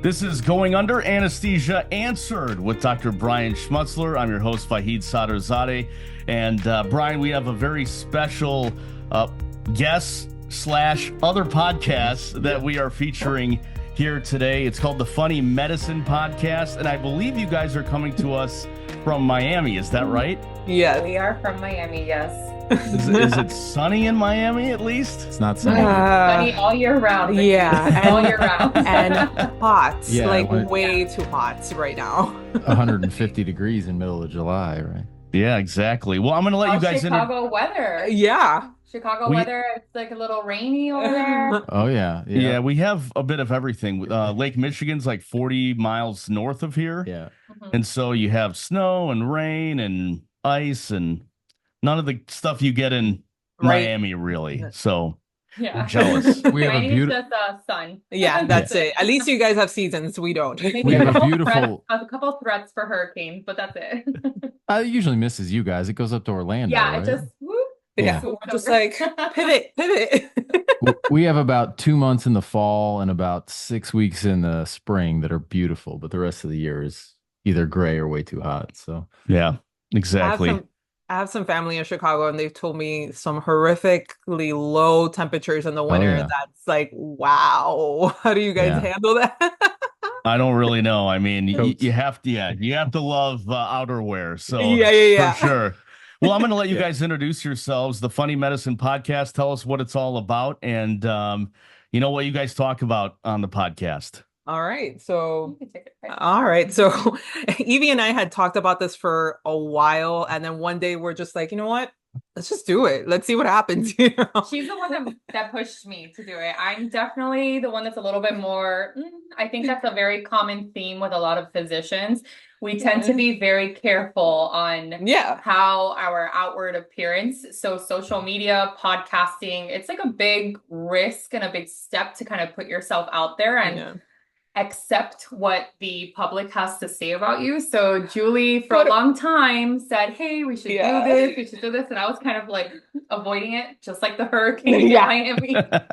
This is Going Under, Anesthesia Answered with Dr. Brian Schmutzler. I'm your host, Vahid Sadrzadeh. And Brian, we have a very special guest slash other podcast that we are featuring here today. It's called the Funny Medicine Podcast. And I believe you guys are coming to us from Miami. Is that right? Yeah. We are from Miami, yes. Is it sunny in Miami at least? It's not sunny. Sunny all year round. Yeah. All year round. And hot. Yeah, way too hot right now. 150 degrees in middle of July, right? Yeah, exactly. Well, I'm going to let you guys Chicago weather. Yeah. Chicago weather. It's like a little rainy over there. Oh, yeah. Yeah, we have a bit of everything. Lake Michigan's like 40 miles north of here. Yeah. And so you have snow and rain and ice and none of the stuff you get in Miami, really. So we're jealous. We have a beautiful sun. Yeah, that's it. At least you guys have seasons. We don't. We have a beautiful a couple threats for hurricanes, but that's it. It usually misses you guys. It goes up to Orlando. Yeah, right? it just whoop. Yeah. So Just like pivot. We have about 2 months in the fall and about 6 weeks in the spring that are beautiful, but the rest of the year is either gray or way too hot. So Yeah, exactly. I have some family in Chicago, and they've told me some horrifically low temperatures in the winter. yeah. That's like, wow. How do you guys handle that? I don't really know. I mean, you have to love outerwear. So yeah, for sure. Well, I'm going to let you guys introduce yourselves. The Funny Medicine Podcast. Tell us what it's all about, and what you guys talk about on the podcast. All right. So Yvy and I had talked about this for a while, and then one day we're just like, you know what? Let's just do it. Let's see what happens. She's the one that pushed me to do it. I'm definitely the one that's a little bit more, I think that's a very common theme with a lot of physicians. We tend to be very careful on how our outward appearance. So social media, podcasting, it's like a big risk and a big step to kind of put yourself out there and accept what the public has to say about you. So Julie, for a long time, said, hey, we should do this, we should do this. And I was kind of like avoiding it, just like the hurricane in Miami. And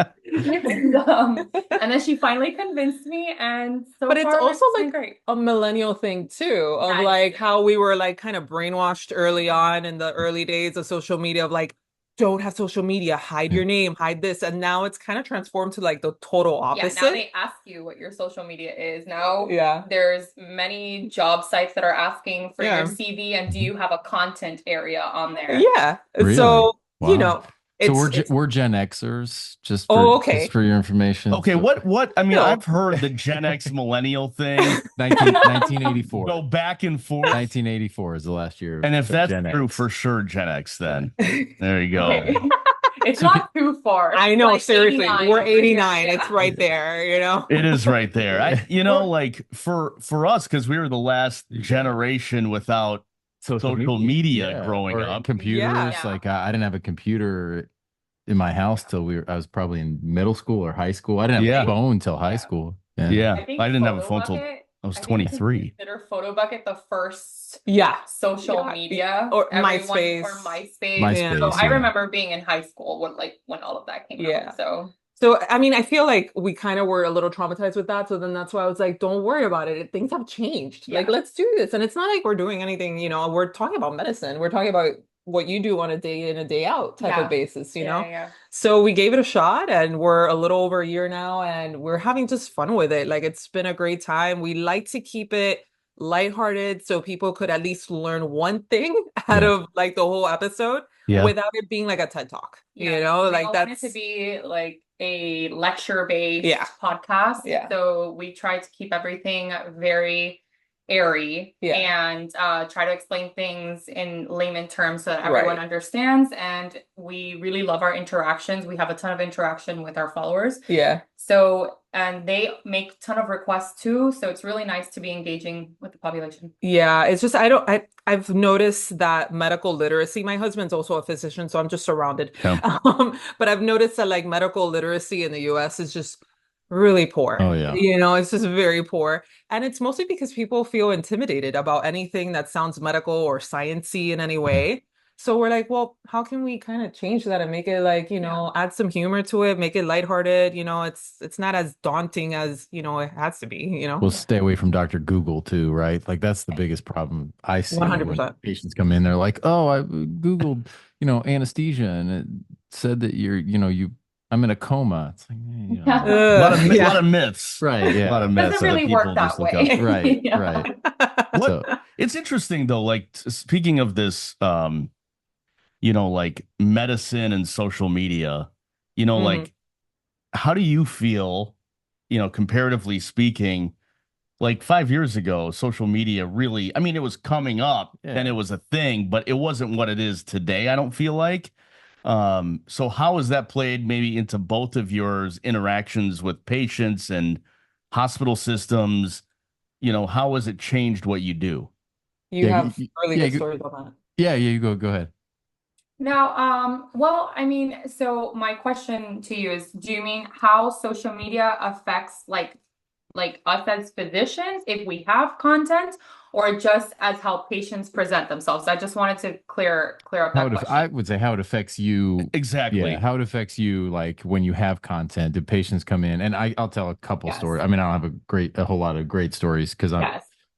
then she finally convinced me. And so but it's also like great. A millennial thing too, of like how we were like kind of brainwashed early on in the early days of social media of like, don't have social media, hide your name, hide this. And now it's kind of transformed to like the total opposite. Yeah, now they ask you what your social media is. Now there's many job sites that are asking for your CV, and do you have a content area on there? Yeah. Really? So, Wow. So we're Gen Xers, just for your information. Okay, so, what? I mean, I've heard the Gen X millennial thing. 1984. Go back and forth. 1984 is the last year. And if that's Gen true, X. for sure, Gen X then. There you go. Okay. It's not too far. I know, like seriously. 89 we're 89. It's right there, It is right there. Like for us, because we were the last generation without social media growing up. Computers, like I didn't have a computer in my house till I was probably in middle school or high school. I didn't have a phone till high school. I didn't have a phone till I was 23. Consider Photo Bucket the first social media or MySpace. So I remember being in high school when all of that came out. So, I mean, I feel like we kind of were a little traumatized with that. So then that's why I was like, don't worry about it. Things have changed. Like, let's do this. And it's not like we're doing anything, we're talking about medicine. We're talking about what you do on a day in, a day out type of basis, you know? Yeah. So we gave it a shot, and we're a little over a year now, and we're having just fun with it. Like, it's been a great time. We like to keep it lighthearted so people could at least learn one thing out of like the whole episode without it being like a TED Talk, like that's want it to be like a lecture-based podcast. So we try to keep everything very airy and try to explain things in layman terms so that everyone understands. And we really love our interactions. We have a ton of interaction with our followers. So, and they make a ton of requests too. So it's really nice to be engaging with the population. Yeah, it's just, I've noticed that medical literacy, my husband's also a physician, so I'm just surrounded. But I've noticed that like medical literacy in the US is just really poor. Oh yeah. It's just very poor. And it's mostly because people feel intimidated about anything that sounds medical or sciencey in any way. So we're like, well, how can we kind of change that and make it like, add some humor to it, make it lighthearted, it's not as daunting as, it has to be. We'll stay away from Dr. Google too, right? Like that's the biggest problem I see when 100%. patients come in. They're like, "Oh, I Googled, anesthesia, and it said that I'm in a coma." It's like, a lot of myths, right? Yeah, a lot of myths. Doesn't really work that way. Right, Yeah. right. It's interesting though. Like speaking of this, like medicine and social media. Like how do you feel? Comparatively speaking, like 5 years ago, social media really, I mean, it was coming up and it was a thing, but it wasn't what it is today, I don't feel like. So how has that played maybe into both of your interactions with patients and hospital systems? How has it changed what you do? You have really good stories about that. Yeah, you go ahead. Now, well, I mean, so my question to you is, do you mean how social media affects like us as physicians if we have content, or just as how patients present themselves? I just wanted to clear up that question. I would say how it affects you. Exactly. Yeah, how it affects you, like when you have content, do patients come in? And I'll tell a couple stories. I mean, I don't have a whole lot of great stories because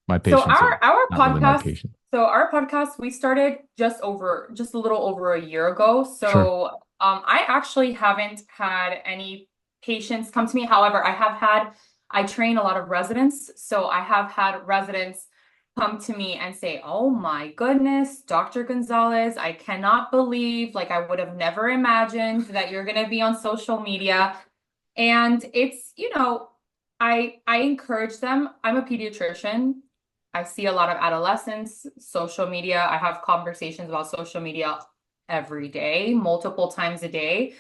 my patients. So our podcast. Really so our podcast, we started just a little over a year ago. So Sure. I actually haven't had any patients come to me. However, I train a lot of residents. So I have had residents come to me and say, "Oh my goodness, Dr. Gonzalez, I cannot believe, like I would have never imagined that you're going to be on social media." And it's, I encourage them. I'm a pediatrician. I see a lot of adolescents, social media. I have conversations about social media every day, multiple times a day.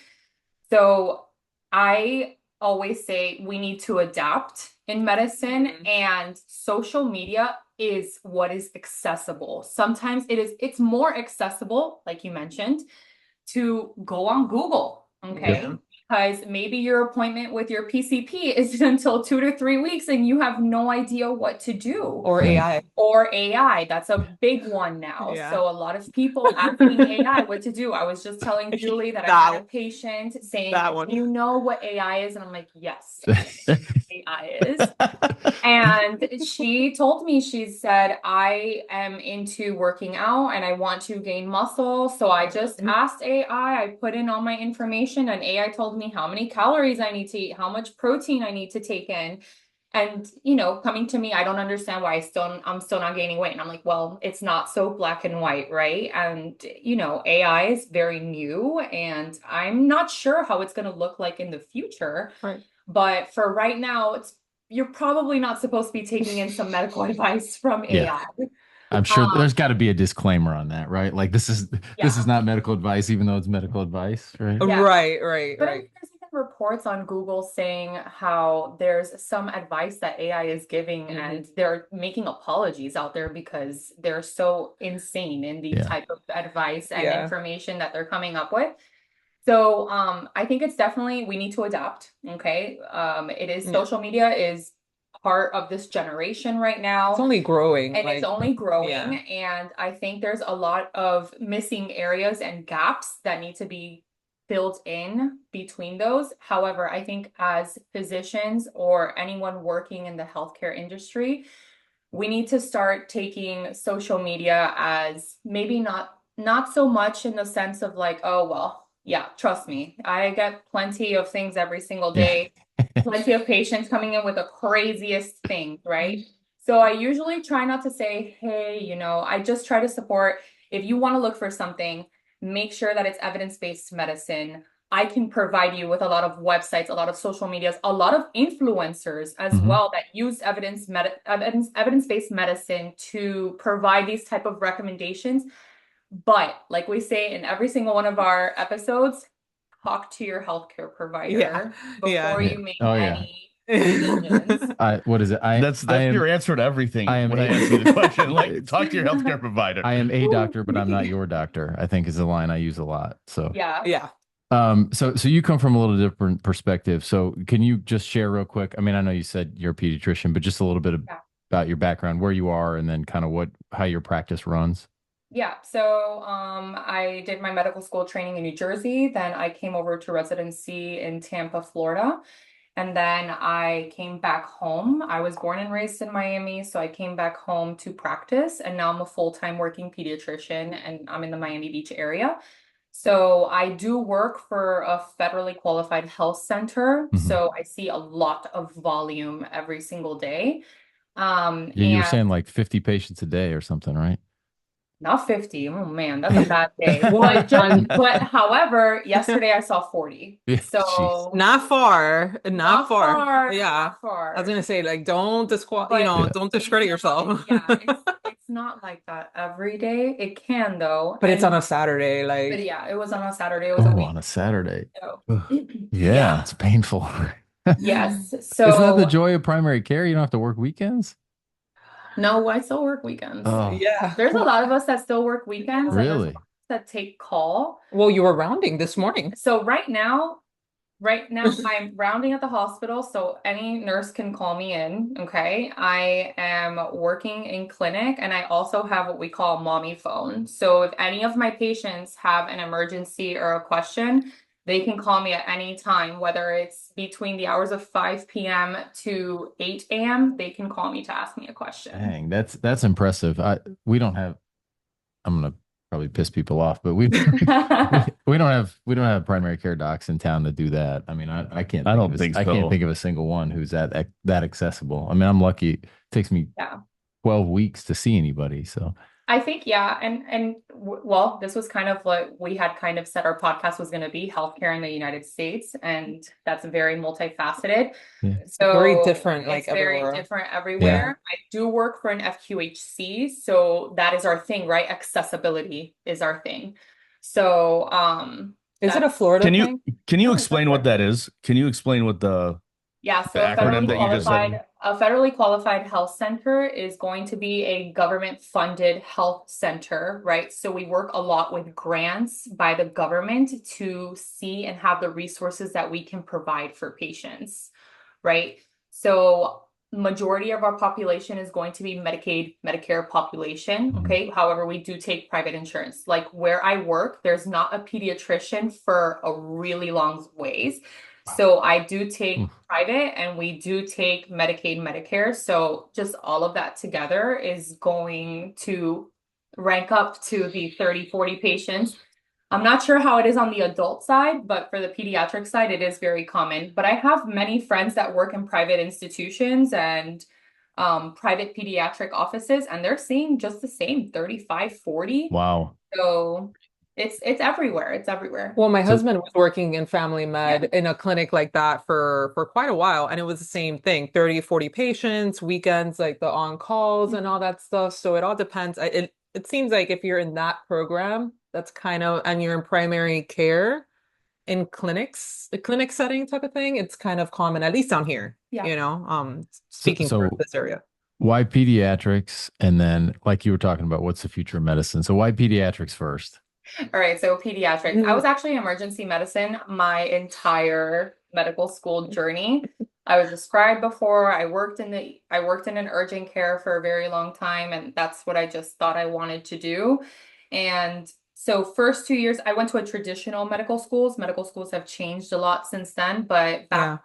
So I always say we need to adapt in medicine, and social media is what is accessible. Sometimes it's more accessible, like you mentioned, to go on Google. Okay. Yeah. Because maybe your appointment with your PCP isn't until 2 to 3 weeks and you have no idea what to do. Or AI. Or AI. That's a big one now. Yeah. So a lot of people asking AI what to do. I was just telling Julie that I had a patient saying, "You know what AI is?" And I'm like, "Yes, AI is." And she told me, she said, "I am into working out and I want to gain muscle. So I just asked AI, I put in all my information, and AI told me how many calories I need to eat, how much protein I need to take in." And, coming to me, I don't understand why I'm still not gaining weight. And I'm like, well, it's not so black and white, right? And, AI is very new and I'm not sure how it's going to look like in the future. Right. But for right now, you're probably not supposed to be taking in some medical advice from AI. I'm sure there's got to be a disclaimer on that, right? Like this is not medical advice, even though it's medical advice, right? Yeah. Right. But there's even reports on Google saying how there's some advice that AI is giving, and they're making apologies out there because they're so insane in the type of advice and information that they're coming up with. So I think it's definitely, we need to adapt. Okay. It is social media is part of this generation right now. It's only growing. And it's only growing. Yeah. And I think there's a lot of missing areas and gaps that need to be filled in between those. However, I think as physicians or anyone working in the healthcare industry, we need to start taking social media as maybe not so much in the sense of like, oh, well, yeah, trust me, I get plenty of things every single day. Plenty of patients coming in with the craziest things, right? So I usually try not to say, hey, I just try to support. If you want to look for something, make sure that it's evidence-based medicine. I can provide you with a lot of websites, a lot of social medias, a lot of influencers as well that use evidence-based medicine to provide these type of recommendations. But like we say in every single one of our episodes, talk to your healthcare provider before you make any decisions. What is it? That's your answer to everything. I answer the question. Like, talk to your healthcare provider. I am a doctor, but I'm not your doctor, I think is the line I use a lot. So yeah. So you come from a little different perspective. So can you just share real quick? I mean, I know you said you're a pediatrician, but just a little bit about your background, where you are, and then kind of how your practice runs. Yeah, so I did my medical school training in New Jersey. Then I came over to residency in Tampa, Florida. And then I came back home. I was born and raised in Miami, so I came back home to practice. And now I'm a full-time working pediatrician and I'm in the Miami Beach area. So I do work for a federally qualified health center. So I see a lot of volume every single day. Yeah, you were And saying like 50 patients a day or something, right? not 50. Oh man, that's a bad day. But however, yesterday I saw 40. Yeah, So Not far, not not far. far, Yeah. not far. I was gonna say, like, don't But don't discredit yourself. it's not like that every day. It can though. But it's on And a Saturday, but like, yeah, it was on a Saturday. It was a Oh, week. on a Saturday. So Ugh. Yeah, yeah. it's painful. Yes. Isn't that the So joy of primary care? You don't have to work weekends? no, I still work weekends. Oh, yeah. There's a lot of us that still work weekends, and there's a lot really? of us that take call. Well, you were rounding this morning. So right now I'm rounding at the hospital, so any nurse can call me in, okay? I am working in clinic and I also have what we call mommy phone. So if any of my patients have an emergency or a question, they can call me at any time, whether it's between the hours of 5 p.m. to 8 a.m., they can call me to ask me a question. Dang, that's impressive. We don't have, I'm gonna probably piss people off, but we don't have primary care docs in town that do that. I mean, I can't I think don't of think I can't so. think of a single one who's that accessible. I mean, I'm lucky. It takes me Yeah. 12 weeks to see anybody. So I think, yeah. Well, this was kind of what we had kind of said our podcast was going to be, healthcare in the United States. And that's very multifaceted. yeah. So Very different, like, it's very everywhere. different everywhere. I do work for an FQHC. So that is our thing, right? Accessibility is our thing. So, Is it a that's, Florida Can thing? you explain what that is? Can you explain what the yeah, so a acronym federally that you just said? qualified health center is going to be a government funded health center, right? So we work a lot with grants by the government to see and have the resources that we can provide for patients, right? So majority of our population is going to be Medicaid, Medicare population, okay? However, we do take private insurance. Like where I work, there's not a pediatrician for a really long ways. So I do take private and we do take Medicaid, Medicare. So just all of that together is going to rank up to the 30, 40 patients. I'm not sure how it is on the adult side, but for the pediatric side, it is very common. But I have many friends that work in private institutions and private pediatric offices, and they're seeing just the same 35, 40. Wow. So it's everywhere. It's everywhere. Well, my So- husband was working in family med in a clinic like that for quite a while, and it was the same thing, 30, 40 patients, weekends, like the on-calls and all that stuff. So it all depends. It seems like if you're in that program, that's kind of, and you're in primary care in clinics, the clinic setting type of thing, it's kind of common, at least down here, Yeah. you know, speaking for so this area. why pediatrics? And then, like you were talking about, what's the future of medicine? So why pediatrics first? All right, so pediatrics. I was actually in emergency medicine my entire medical school journey. I was a scribe before. I worked in an urgent care for a very long time, and that's what I just thought I wanted to do. And so first 2 years, I went to a traditional medical schools. Medical schools have changed a lot since then, but back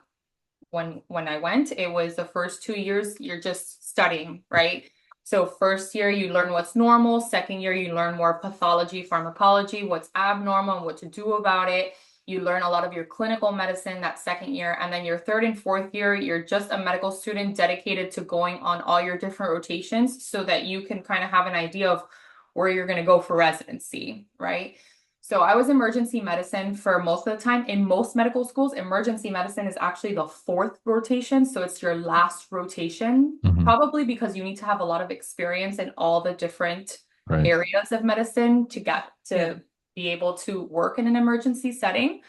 when I went, it was the first 2 years, you're just studying, right? So first year, you learn what's normal. Second year, you learn more pathology, pharmacology, what's abnormal and what to do about it. You learn a lot of your clinical medicine that second year. And then your third and fourth year, you're just a medical student dedicated to going on all your different rotations so that you can kind of have an idea of where you're going to go for residency, right? So I was emergency medicine for most of the time. In most medical schools, emergency medicine is actually the fourth rotation. So it's your last rotation, probably because you need to have a lot of experience in all the different areas of medicine to get to be able to work in an emergency setting.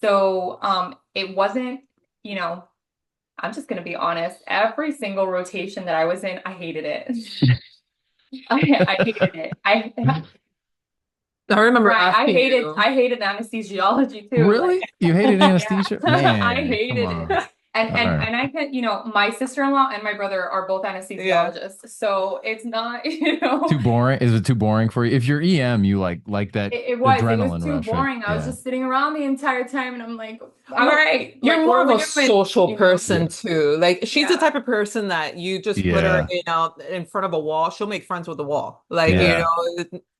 So it wasn't, I'm just going to be honest. Every single rotation that I was in, I hated it. I hated it. I remember Right. asking you. I hated anesthesiology too. Really? You hated anesthesia? Man, I hated come on. it. And All right. and I can, my sister-in-law and my brother are both anesthesiologists, so it's not, Too boring? Is it too boring for you? If you're EM, you like that it was adrenaline too rush, right? boring. I was Yeah. just sitting around the entire time, and I'm like, all right, You're like more we're of a leaving, social person Yeah. too. Like she's the yeah, type of person that you just put her, Yeah. in front of a wall. She'll make friends with the wall. Like, Yeah.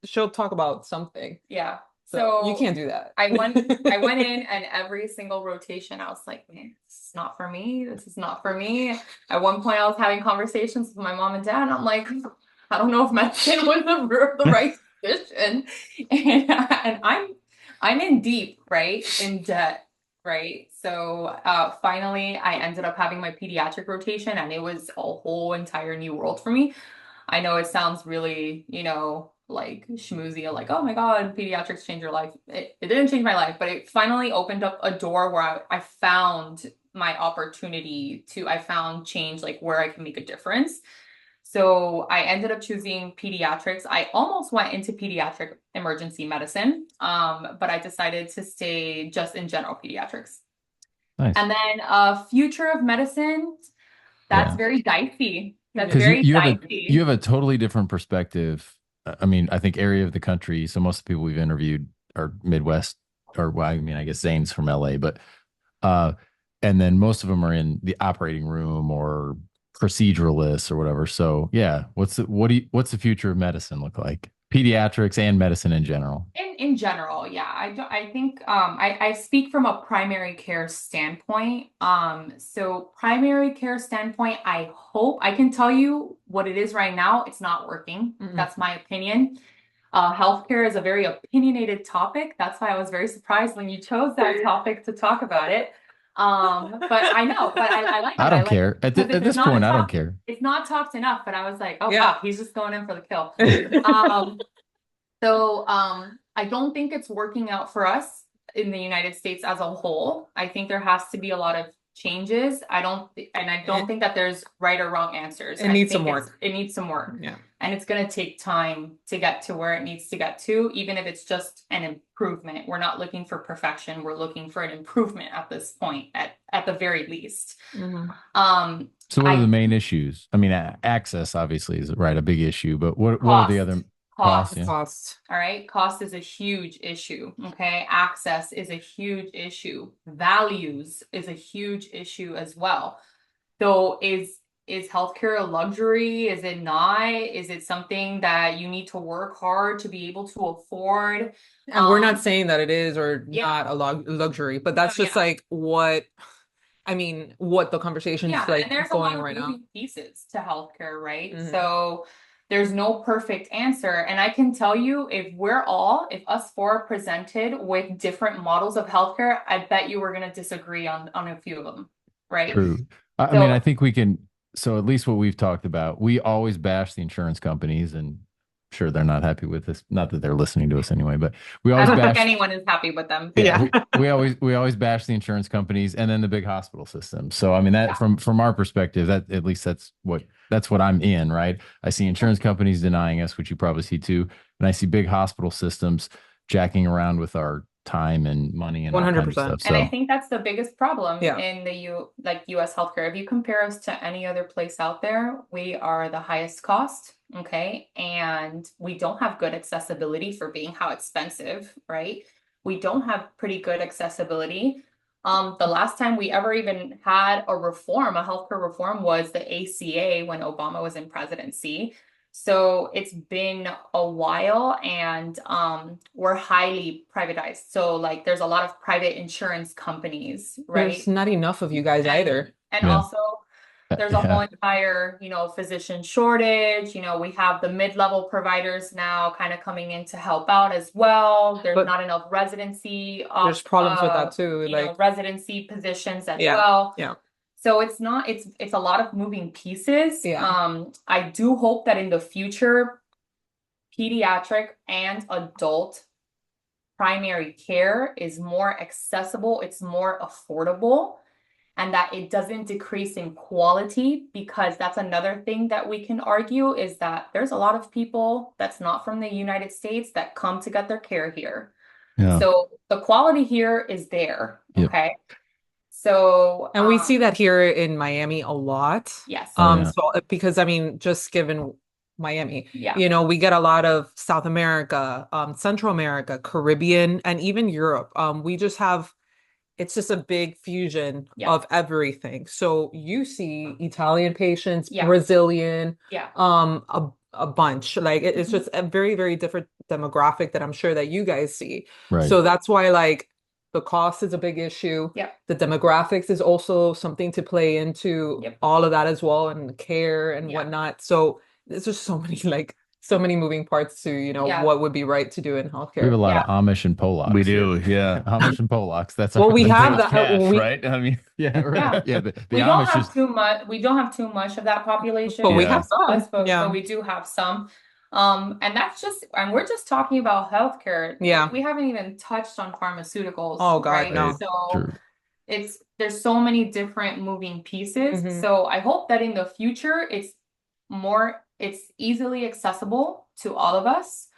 she'll talk about something. yeah. So you So can't do that. I went in, and every single rotation, I was like, man, this is not for me. This is not for me. At one point, I was having conversations with my mom and dad, and I'm like, I don't know if medicine was the right decision. And I'm in deep, right? In debt, right? So finally, I ended up having my pediatric rotation, and it was a whole entire new world for me. I know it sounds really, like schmoozy, like, oh my God, pediatrics change your life. It didn't change my life, but it finally opened up a door where I found my opportunity I found change, like where I can make a difference. So I ended up choosing pediatrics. I almost went into pediatric emergency medicine, but I decided to stay just in general pediatrics. Nice. And then future of medicine, that's Yeah. very dicey. That's Because very you dicey. have a totally different perspective. I mean, I think area of the country. So most of the people we've interviewed are Midwest, or well, I mean, I guess Zane's from LA, but and then most of them are in the operating room or proceduralists or whatever. So yeah, what's the future of medicine look like? Pediatrics and medicine in general. In general, yeah. I think I speak from a primary care standpoint. So primary care standpoint, I hope I can tell you what it is right now. It's not working. Mm-mm. That's my opinion. Healthcare is a very opinionated topic. That's why I was very surprised when you chose that topic to talk about it. But I know, but I like it. I don't like care. it At because it's this not point, I don't talked- care. It's not talked enough, but I was like, oh Yeah. wow, he's just going in for the kill. So I don't think it's working out for us in the United States as a whole. I think there has to be a lot of changes. I don't think that there's right or wrong answers. It I needs think some work. It needs some work. Yeah. And it's going to take time to get to where it needs to get to, even if it's just an improvement. We're not looking for perfection. We're looking for an improvement at this point, at the very least. Mm-hmm. So what are the main issues? I mean, access obviously is a big issue, but what are the other costs? Yeah. Cost. All right. Cost is a huge issue. Okay. Access is a huge issue. Values is a huge issue as well. So is healthcare a luxury? Is it not? Is it something that you need to work hard to be able to afford? And we're not saying that it is or not a luxury, but that's just like what the conversation's like and there's going a lot right of now. moving pieces to healthcare, right? Mhm. So there's no perfect answer. And I can tell you, if us four are presented with different models of healthcare, I bet you we're going to disagree on a few of them, right? True. I mean, I think we can. So at least what we've talked about, we always bash the insurance companies, and sure they're not happy with this. Not that they're listening to us anyway, but we always I don't bash. think anyone is happy with them. Yeah, we always bash the insurance companies and then the big hospital systems. So I mean that from our perspective, that at least that's what I'm in, right? I see insurance companies denying us, which you probably see too, and I see big hospital systems jacking around with our time and money and all kinds of stuff. And I think that's the biggest problem Yeah. in the US healthcare. If you compare us to any other place out there, we are the highest cost, okay? And we don't have good accessibility for being how expensive, right? We don't have pretty good accessibility. The last time we ever even had a healthcare reform was the ACA when Obama was in presidency. So it's been a while, and we're highly privatized. So like there's a lot of private insurance companies, right? There's not enough of you guys either. And also there's a whole entire, physician shortage. We have the mid-level providers now kind of coming in to help out as well. There's not enough residency. There's problems with that too. Residency positions as well. Yeah. So it's a lot of moving pieces. Yeah. I do hope that in the future, pediatric and adult primary care is more accessible, it's more affordable, and that it doesn't decrease in quality, because that's another thing that we can argue is that there's a lot of people that's not from the United States that come to get their care here. Yeah. So the quality here is there. Okay. So, And we see that here in Miami a lot. yes. Oh, yeah. So because I mean, just given Miami, Yeah. you know, we get a lot of South America, Central America, Caribbean, and even Europe. We just have, it's just a big fusion Yeah. of everything. So you see Italian patients, Yeah. Brazilian, Yeah. a bunch. Like it's just a very, very different demographic that I'm sure that you guys see. Right. So that's why like the cost is a big issue. Yeah. The demographics is also something to play into Yep. all of that as well, and care and Yeah. whatnot. So there's just so many like so many moving parts to, you know, Yeah. what would be right to do in We have a healthcare. lot Yeah. of Amish and Polacks. We do, here. yeah. Amish and Polacks. That's Well, our we Like have Joe's that. cash, We, right? I mean, yeah, right. Yeah. Yeah, the We don't Amish have is too much. We don't have too much of that population. but we Yeah. have some. Us, but Yeah. we do have some. And that's just, and we're just talking about healthcare. Yeah. We haven't even touched on pharmaceuticals. Oh, God, right? no. So true. there's so many different moving pieces. Mhm. So I hope that in the future it's easily accessible to all of us.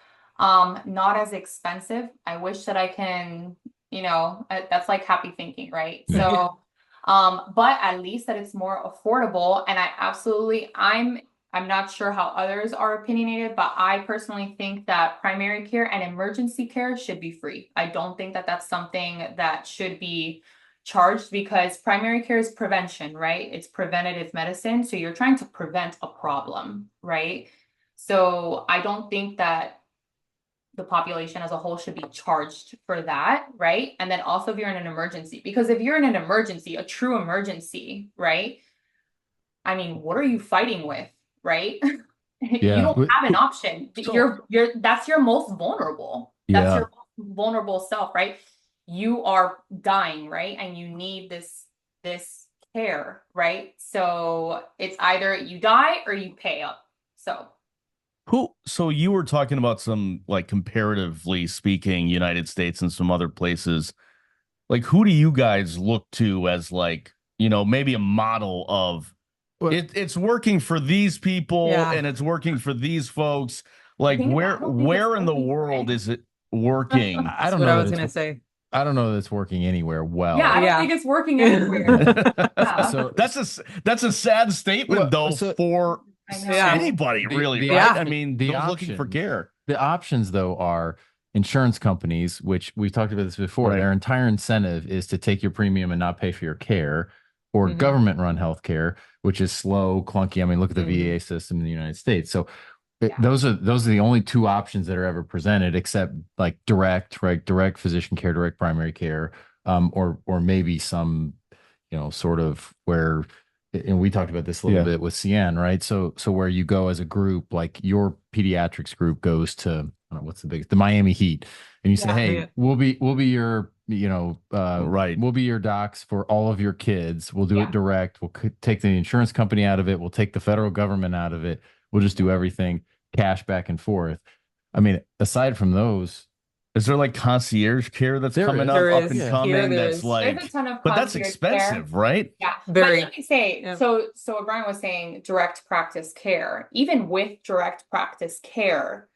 Not as expensive. I wish that I can, that's like happy thinking, right? Yeah. So, but at least that it's more affordable. And I'm not sure how others are opinionated, but I personally think that primary care and emergency care should be free. I don't think that that's something that should be charged, because primary care is prevention, right? It's preventative medicine. So you're trying to prevent a problem, right? So I don't think that the population as a whole should be charged for that, right? And then also if you're in an emergency, because if you're in an emergency, a true emergency, right? I mean, what are you fighting with, right? Yeah. You don't have an option. So- That's your most vulnerable. That's your most vulnerable self, right? You are dying, right? And you need this care, right? So it's either you die or you pay up. So you were talking about some, like, comparatively speaking, United States and some other places. Like, who do you guys look to as, like, maybe a model of Well- it's working for these people Yeah. and it's working for these folks? Like, I don't think where it's in the working for world any- is it working? I That's don't what know I that was it's- gonna say. I don't know that it's working anywhere well. Yeah, I don't Yeah. think it's working anywhere. Yeah. So That's a sad statement, Well, though, so- for I know. Yeah. anybody, really, the right? op- I mean, the those looking for option- care. The options, though, are insurance companies, which we've talked about this before. Right. Their entire incentive is to take your premium and not pay for your care, or Mhm. government-run healthcare, which is slow, clunky. I mean, look at the Mhm. VA system in the United States. So Yeah. those are the only two options that are ever presented, except like direct physician care, direct primary care, or maybe some, sort of where. And we talked about this a little Yeah. bit with CN, right? So where you go as a group, like your pediatrics group goes to, I don't know, what's the biggest, the Miami Heat, and you say, Yeah. hey, Yeah. we'll be your, Right. we'll be your docs for all of your kids. We'll do Yeah. it direct. We'll take the insurance company out of it. We'll take the federal government out of it. We'll just do everything cash back and forth. I mean, aside from those, Is there, like, concierge care that's There coming is. up There up is. and Here coming? there That's is. like, There's a ton of but that's concierge care. expensive, right? Yeah, Very. but let me say, Yeah. so what Brian was saying, direct practice care, even with direct practice care,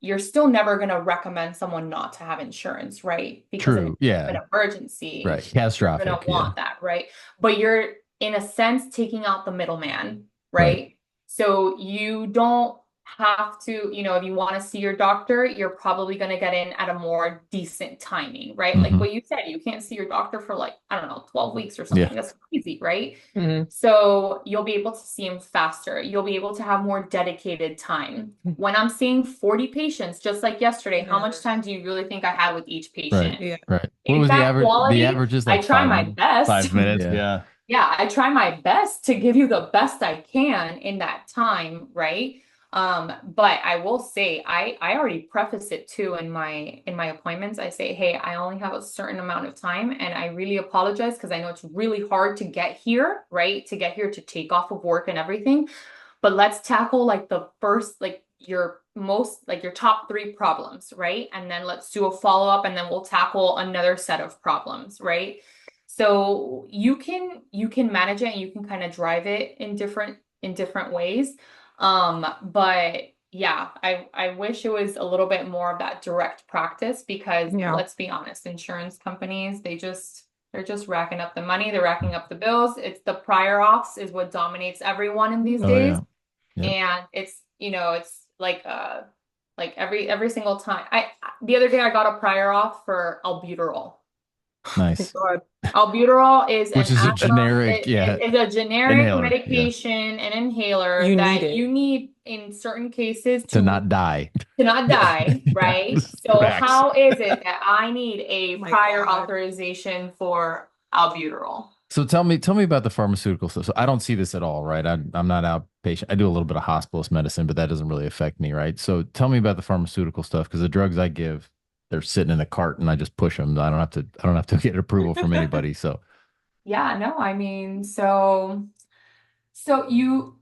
you're still never going to recommend someone not to have insurance, right? Because true, of yeah, an emergency, right, you're catastrophic, going to want that, right? But you're, in a sense, taking out the middleman, right? So you don't have to, if you want to see your doctor, you're probably going to get in at a more decent timing, right? Like Mhm. what you said, you can't see your doctor for, like, I don't know, 12 weeks or something. Yeah. That's crazy, right? Mhm. So you'll be able to see him faster. You'll be able to have more dedicated time. When I'm seeing 40 patients, just like yesterday, how much time do you really think I had with each patient? Yeah. right. In What was the fact, average? quality, The average is like I try 5 my minutes. best. 5 minutes, Yeah. yeah. Yeah, I try my best to give you the best I can in that time, right? But I will say, I already preface it too in my appointments. I say, hey, I only have a certain amount of time, and I really apologize because I know it's really hard to get here, right? To get here, to take off of work and everything. But let's tackle, like, the first, like, your top 3 problems, right? And then let's do a follow-up, and then we'll tackle another set of problems, right? So you can manage it, and you can kind of drive it in different ways. But yeah, I wish it was a little bit more of that direct practice, because Yeah. let's be honest, insurance companies, they just They're just racking up the money. They're racking up the bills. It's the prior auths is what dominates everyone in these Oh days. yeah. Yep. And it's, it's like every single time. The other day I got a prior auth for albuterol. Nice. God. Albuterol is Which an is a asthma, generic, yeah. it's a generic Inhaler, yeah. medication, an inhaler You that need it. you need in certain cases To not die. to not die, Yeah. right? So Facts. how is it that I need a My prior God. authorization for albuterol? So tell me about the pharmaceutical stuff. So I don't see this at all, right? I'm not outpatient. I do a little bit of hospitalist medicine, but that doesn't really affect me, right? So tell me about the pharmaceutical stuff, because the drugs I give, they're sitting in a cart and I just push them. I don't have to get approval from anybody. So Yeah, no, I mean, so you,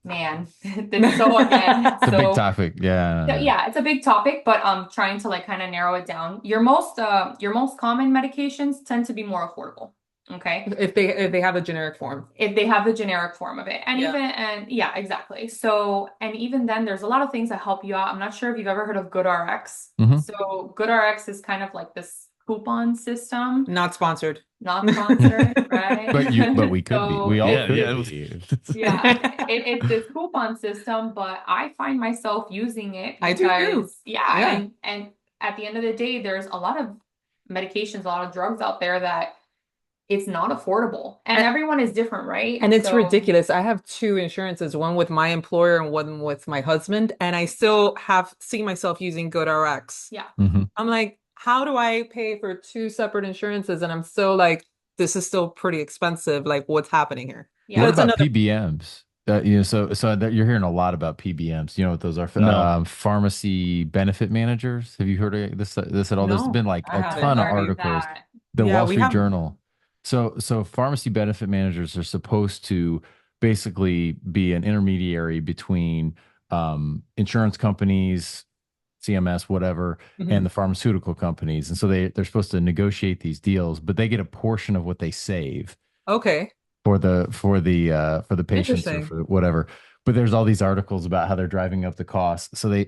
man, so again, it's a big topic. so Yeah. yeah, it's a big topic, but trying to like kind of narrow it down. Your most common medications tend to be more affordable. Okay. If they have a generic form. If they have the generic form of it. And Yeah. yeah, exactly. So, and even then there's a lot of things that help you out. I'm not sure if you've ever heard of GoodRx. Mhm. So GoodRx is kind of like this coupon system, Not sponsored. not sponsored, right? But we could be. We all Yeah, could yeah. be. Yeah, it's this coupon system, but I find myself using it I do too. because yeah, Yeah. and at the end of the day, there's a lot of medications, a lot of drugs out there that it's not affordable, and everyone is different, right? And it's So- ridiculous. I have two insurances, one with my employer and one with my husband, and I still see myself using GoodRx. Yeah. Mhm. I'm like, how do I pay for two separate insurances? And I'm still like, this is still pretty expensive. Like, what's happening here? Yeah. What That's about another- PBMs? So that you're hearing a lot about PBMs. You know what those are? No. Pharmacy benefit managers. Have you heard of this at all? There's No, been like I a haven't. ton of Sorry, articles. that- The Yeah, Wall we Street have- Journal. So pharmacy benefit managers are supposed to basically be an intermediary between insurance companies, CMS, whatever, Mhm. and the pharmaceutical companies. And so they're supposed to negotiate these deals, but they get a portion of what they save Okay. for the patients or Interesting. for whatever. But there's all these articles about how they're driving up the cost. So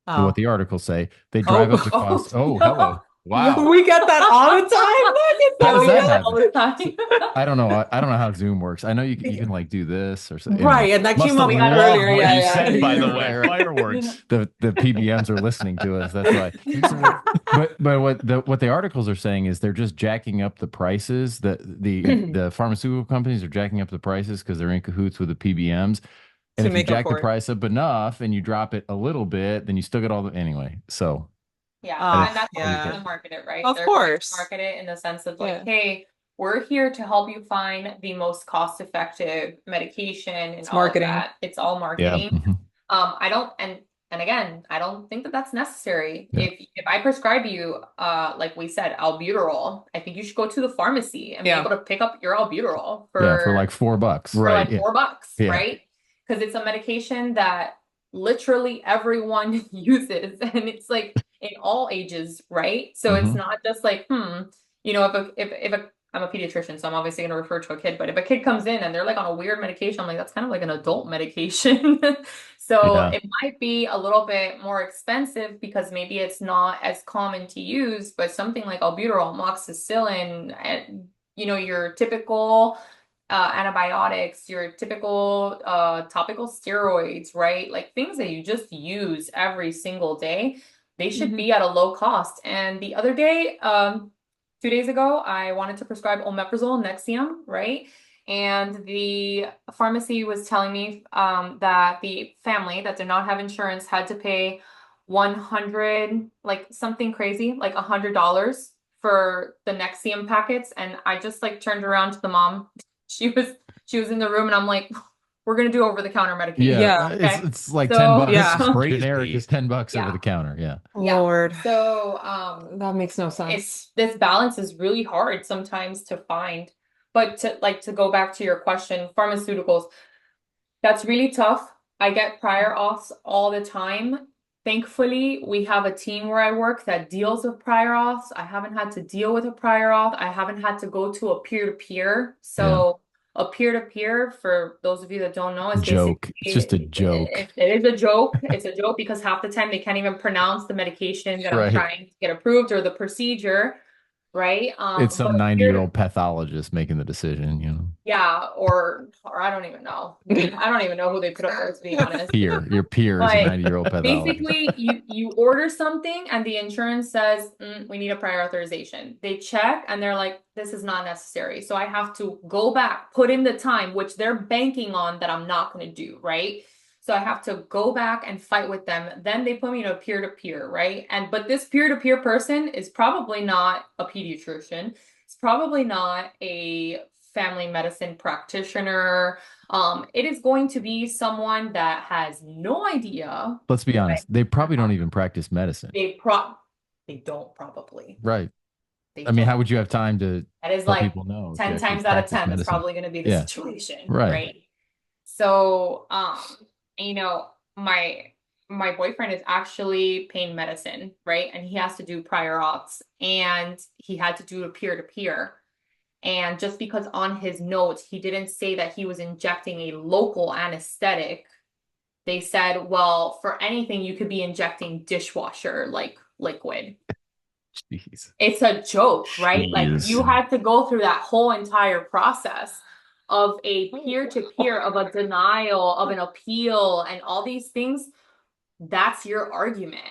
Oh. what the articles say, they drive up the cost. Oh, no. hello. Wow. We get that all the time. How does we that get it happen? all the time. I don't know. I don't know how Zoom works. I know you can like do this or something. Right, and that Must came have up we got loved earlier. what Yeah, you yeah. said, By the Right, way, right. fireworks. The PBMs are listening to us. That's why. So, but what the articles are saying is they're just jacking up the prices. The pharmaceutical companies are jacking up the prices because they're in cahoots with the PBMs. And To if you make up jack the for it. price up enough and you drop it a little bit, then you still get all the anyway. So Yeah, Ah, and that's how yeah. they're gonna market it, right? Of They're going to course. market it in the sense of like, Yeah. hey, we're here to help you find the most cost-effective medication and It's all of marketing. that. It's all yeah. marketing. Mhm. I don't, and again, I don't think that that's necessary. Yeah. If I prescribe you, like we said, albuterol, I think you should go to the pharmacy and Yeah. be able to pick up your albuterol For like $4. for like Yeah. $4, Yeah. right? Because it's a medication that literally everyone uses, and it's like in all ages, right? So it's Mhm. not just like, if I'm a pediatrician, so I'm obviously going to refer to a kid, but if a kid comes in and they're like on a weird medication, I'm like, that's kind of like an adult medication. So Yeah. it might be a little bit more expensive because maybe it's not as common to use, but something like albuterol, amoxicillin, and your typical antibiotics, your typical topical steroids, right? Like things that you just use every single day, they should Mhm. be at a low cost. And the other day, 2 days ago, I wanted to prescribe omeprazole Nexium, right? And the pharmacy was telling me that the family that did not have insurance had to pay 100, like something crazy, like $100 for the Nexium packets. And I just like turned around to the mom. She was in the room, and I'm like, we're gonna do over the counter medication. Yeah. Okay? It's like So- $10. Yeah. It's Crazy. generic is $10 Yeah. over the counter. Yeah. Yeah. Lord. So That makes no sense. this balance is really hard sometimes to find. But to go back to your question, pharmaceuticals, that's really tough. I get prior auths all the time. Thankfully, we have a team where I work that deals with prior auths. I haven't had to deal with a prior auth. I haven't had to go to a peer-to-peer. So a peer-to-peer, for those of you that don't know, is Joke. It's just a basically- joke. It is a joke. It's a joke because half the time they can't even pronounce the medication that I'm Right. trying to get approved or the procedure. right? It's some But 90-year-old pathologist making the decision, you know. yeah, or I don't even know. I don't even know who they put up there, to be honest. Your peer is a But 90-year-old pathologist. basically, you order something and the insurance says, we need a prior authorization. They check and they're like, this is not necessary. So I have to go back, put in the time, which they're banking on that I'm not going to do, right? So I have to go back and fight with them. Then they put me in a peer-to-peer, right? But this peer-to-peer person is probably not a pediatrician. It's probably not a family medicine practitioner. It is going to be someone that has no idea. Let's be honest, they probably don't even practice medicine. They don't probably. Right. They I mean, how don't. would you have time to That is let like people know? 10 if you times out of practice 10, that's medicine? probably going to be the Yeah. situation, Right. right? So, you know, my boyfriend is actually pain medicine, right? And he has to do prior auths, and he had to do a peer-to-peer. And just because on his notes, he didn't say that he was injecting a local anesthetic, they said, well, for anything, you could be injecting dishwasher like liquid. Jeez. It's a joke, right? Like Jeez. you had to go through that whole entire process of a peer-to-peer, of a denial, of an appeal, and all these things. That's your argument,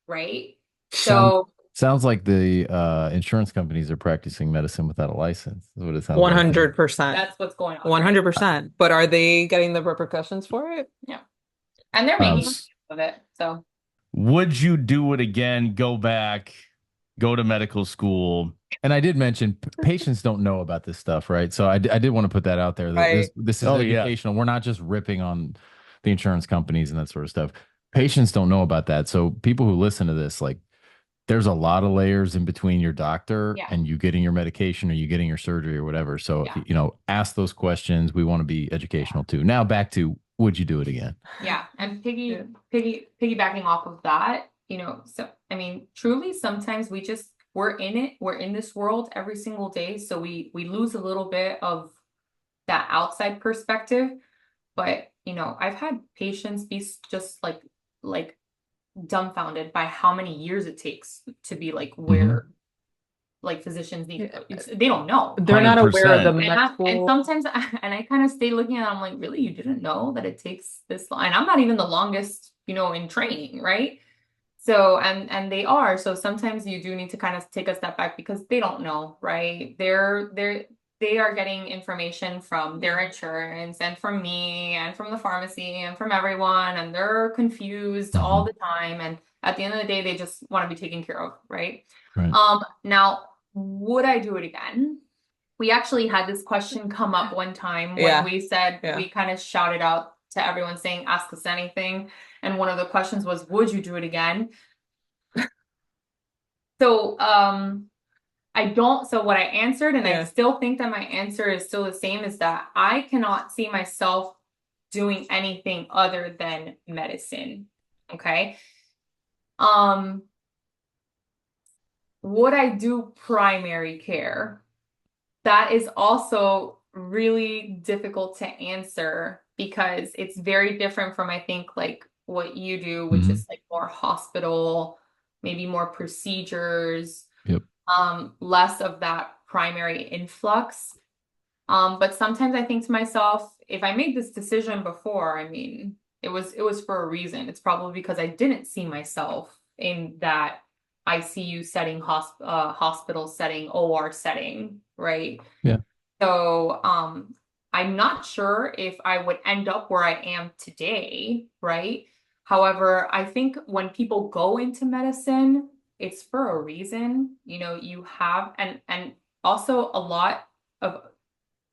right? So Sounds like the insurance companies are practicing medicine without a license. Is what it sounds like. 100%. that's what's going on. 100%. But are they getting the repercussions for it? Yeah. And they're making money of it. So Would you do it again? Go back, go to medical school. And I did mention patients don't know about this stuff, right? So I did want to put that out there. That Right. this is Oh, yeah. educational. We're not just ripping on the insurance companies and that sort of stuff. Patients don't know about that. So people who listen to this, like, there's a lot of layers in between your doctor Yeah. and you getting your medication or you getting your surgery or whatever. So, Yeah. you know, ask those questions. We want to be educational too. Now back to, would you do it again? yeah, and piggybacking off of that, you know, so I mean, truly, sometimes we're in it, we're in this world every single day, so we lose a little bit of that outside perspective. But you know, I've had patients be just like dumbfounded by how many years it takes to be like where like physicians need. They don't know. They're not aware of the 100%. medical. And sometimes I kind of stay looking at it, I'm like, really, you didn't know that it takes this long? And I'm not even the longest, you know, in training, right? So and they are. So sometimes you do need to kind of take a step back because they don't know, right? They are getting information from their insurance and from me and from the pharmacy and from everyone, and they're confused all the time. And at the end of the day, they just want to be taken care of, right? Right. Now, would I do it again? We actually had this question come up one time when Yeah. we said, Yeah. we kind of shouted out to everyone saying, ask us anything. And one of the questions was, would you do it again? So, I don't. So what I answered, and I Yeah. still think that my answer is still the same, is that I cannot see myself doing anything other than medicine. Okay. Would I do primary care? That is also really difficult to answer because it's very different from, I think, like what you do, which is like more hospital, maybe more procedures. Yep. Less of that primary influx. But sometimes I think to myself, if I made this decision before, I mean, it was for a reason. It's probably because I didn't see myself in that ICU setting, hospital setting, OR setting, right? Yeah. So, I'm not sure if I would end up where I am today, right? However, I think when people go into medicine, it's for a reason. You know, you have, and also a lot of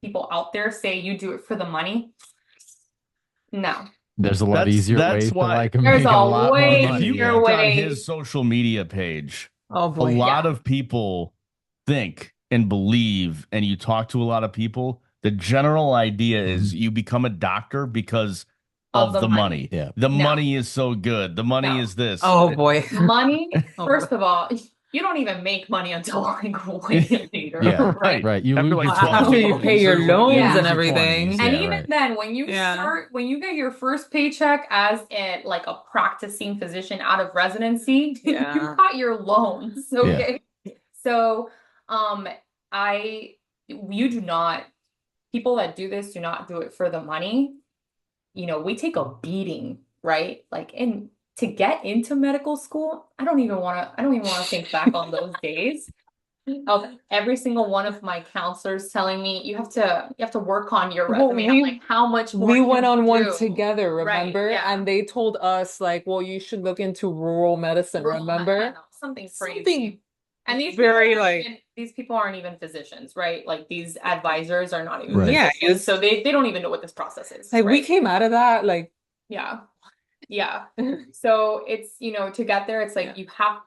people out there say you do it for the money. No. There's a lot That's- easier that's ways to why- like There's make a a lot more way money. If you easier look on way. his social media page, Oh a boy. lot of people think and believe, and you talk to a lot of people, the general idea is you become a doctor because of the money. Yeah. The No. money is so good. The money No. is this. Oh boy. Money, Oh, first of all, you don't even make money until like way later. Yeah. Right. Right. You After lose like your 12 after you years, pay your you loans Yeah. and your everything. 20s. And Yeah, even right. then, when you Yeah. when you get your first paycheck as like a practicing physician out of residency, Yeah. you got your loans. Okay. So, Um, you do not, people that do this do not do it for the money. We take a beating, right? Like, and to get into medical school, I don't even want to think back on those days of every single one of my counselors telling me you have to work on your Well, resume. I'm like, how much more we can went on you one do? together, Right, remember? yeah. And they told us like, well, you should look into rural medicine, Rural remember? med- something crazy. Something And these people aren't even physicians, right? Like these advisors are not even Right. Yeah, physicians, so they don't even know what this process is. like we right? came out of that like Yeah. So it's, to get there, it's like you have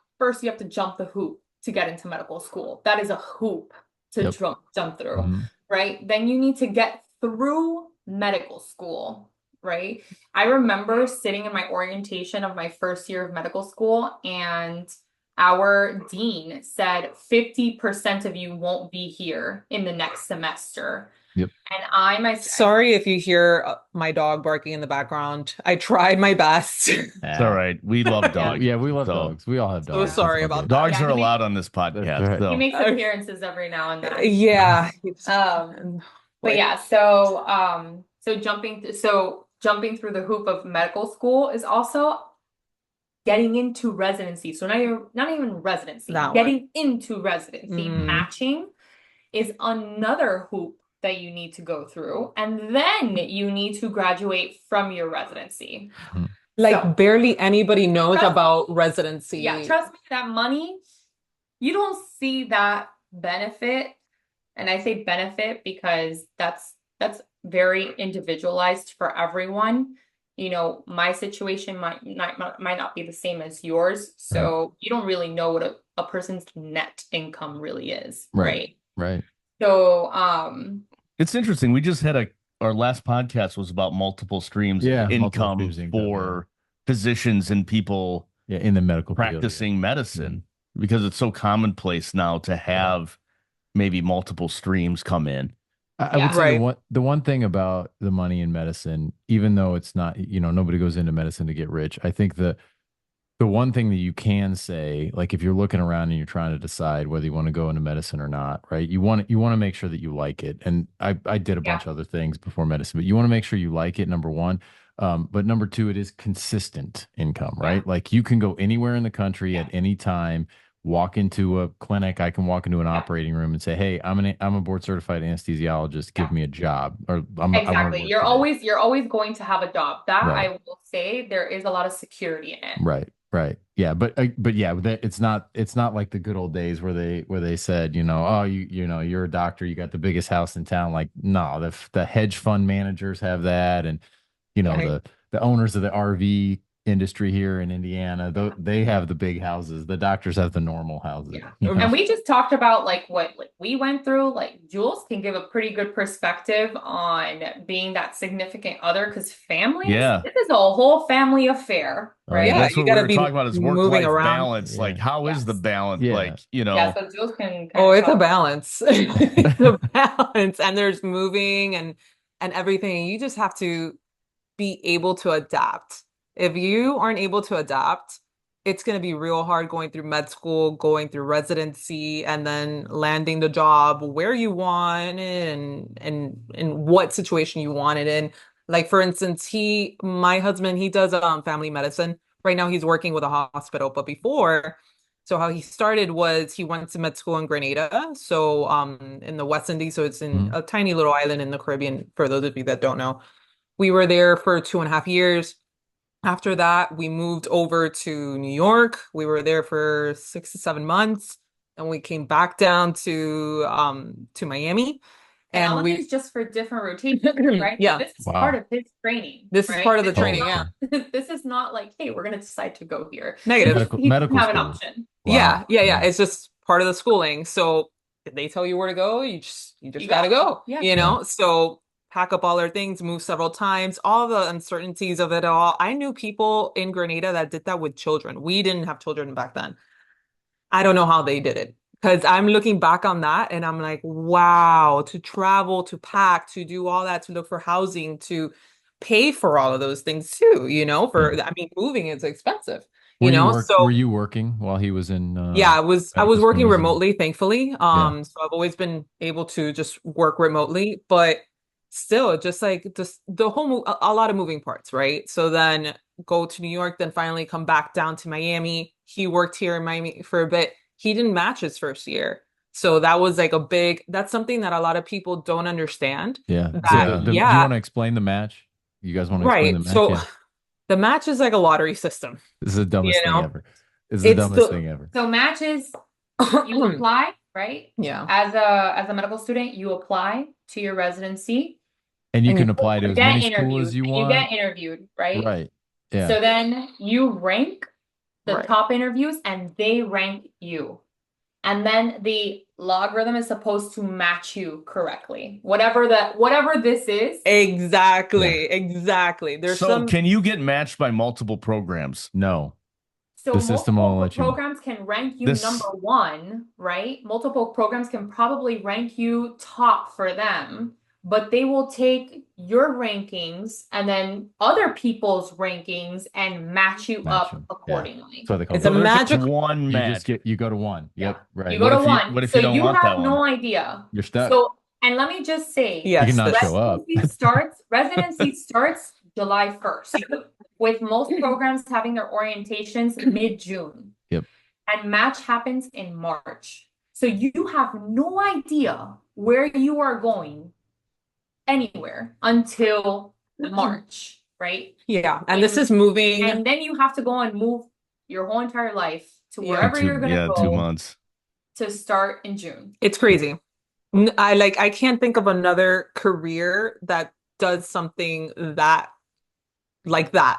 to jump the hoop to get into medical school. That is a hoop to Yep. jump through, Mhm. right? Then you need to get through medical school, right? I remember sitting in my orientation of my first year of medical school, and our dean said 50% of you won't be here in the next semester. Yep. And sorry if you hear my dog barking in the background. I tried my best. It's all right. We love dogs. Yeah, we love So- dogs. We all have So dogs. sorry It's all about good. that. Dogs Yeah, are he makes- allowed on this podcast. That's right. So. he makes Okay. appearances every now and then. Yeah. But yeah, so jumping through the hoop of medical school is also getting into residency. So not even residency, That one. getting into residency, Mhm. matching is another hoop that you need to go through, and then you need to graduate from your residency. Like So- barely anybody knows Trust- about residency. Yeah, trust me, that money, you don't see that benefit. And I say benefit because that's very individualized for everyone. My situation might not be the same as yours. So you don't really know what a person's net income really is, right? Right. So, It's interesting. We just had our last podcast was about multiple streams Yeah, of multiple income streams of income, for physicians and people Yeah, in the medical field, practicing medicine because it's so commonplace now to have maybe multiple streams come in. I would say Right. the one thing about the money in medicine, even though it's not, nobody goes into medicine to get rich. I think the one thing that you can say, like if you're looking around and you're trying to decide whether you want to go into medicine or not, right? You want to make sure that you like it. And I did a bunch of other things before medicine, but you want to make sure you like it, number one. But number two, it is consistent income, right? Like you can go anywhere in the country at any time, walk into a clinic. I can walk into an operating room and say, "Hey, I'm a board certified anesthesiologist. Give me a job." Or exactly. You're always going to have a job. That Right. I will say there is a lot of security in it. Right. Yeah, but yeah, it's not like the good old days where they said, oh, you're a doctor, you got the biggest house in town. Like, no, the hedge fund managers have that, and Right. the owners of the RV industry here in Indiana, they have the big houses. The doctors have the normal houses. Yeah. you know? And we just talked about what we went through. Like Jules can give a pretty good perspective on being that significant other, because families, this is a whole family affair, right? Yeah, That's you what we gotta were be talking about is moving work-life around. balance. Yeah. Like, how is the balance? Yeah. Like, Yeah, so Jules can Oh, it's a talk. balance. It's a balance. And there's moving and everything. You just have to be able to adapt. If you aren't able to adapt, it's going to be real hard going through med school, going through residency, and then landing the job where you want it and in what situation you want it in. Like for instance, my husband, he does family medicine. Right now he's working with a hospital, but before, so how he started was he went to med school in Grenada, so in the West Indies, so it's in a tiny little island in the Caribbean, for those of you that don't know. We were there for 2.5 years. After that, we moved over to New York. We were there for 6 to 7 months, and we came back down to Miami. And all And of these just for different rotations, right? Yeah. This is Wow. part of his training. This is right? part of the This is training, not- This is not like, hey, we're going to decide to go here. Negative. He Medical doesn't have an school. option. Wow. Yeah. It's just part of the schooling. So if they tell you where to go, you just gotta go. Yeah. So pack up all our things, move several times, all the uncertainties of it all. I knew people in Grenada that did that with children. We didn't have children back then. I don't know how they did it, because I'm looking back on that and I'm like, wow, to travel, to pack, to do all that, to look for housing, to pay for all of those things too, I mean, moving is expensive, you know? So were you working while he was in yeah, I was medical school? working remotely, thankfully. Yeah. So I've always been able to just work remotely, but still just like just the whole a lot of moving parts, right? So then go to New York, then finally come back down to Miami. He worked here in Miami for a bit. He didn't match his first year. So that was like that's something that a lot of people don't understand. Yeah. So That, Yeah. do you yeah, want to explain the match? You guys want to explain the right. match? So Yeah. the match is like a lottery system, This is the you dumbest thing know? ever. It's the It's dumbest the thing ever. So matches, you apply, right? yeah. As a medical student, you apply to your residency. And you And you can apply to You as get many schools interviewed. as you You want. get interviewed, right? Right. Yeah. So then you rank the Right. top interviews and they rank you. And then the logarithm is supposed to match you correctly. Whatever this is. Exactly. There's So some can you get matched by multiple programs? No. So The system will multiple let you know. programs can rank you This- number one, right? Multiple programs can probably rank you top for them, but they will take your rankings and then other people's rankings and match you Match up them, yeah. accordingly. So they call It's it. a So there's just magic- one You match. just you go to one. Yep. Yeah. Right. You go What to if you- one. what if So you don't want have that no one? idea. You're stuck. So, and let me just say, yes, You cannot the- show up. residency starts July 1st, with most programs having their orientations mid-June. Yep. And match happens in March. So you have no idea where you are going anywhere until March, right? Yeah, and this is moving. And then you have to go and move your whole entire life to Yeah. wherever you're going to go 2 months. to start in June. It's crazy. I can't think of another career that does something that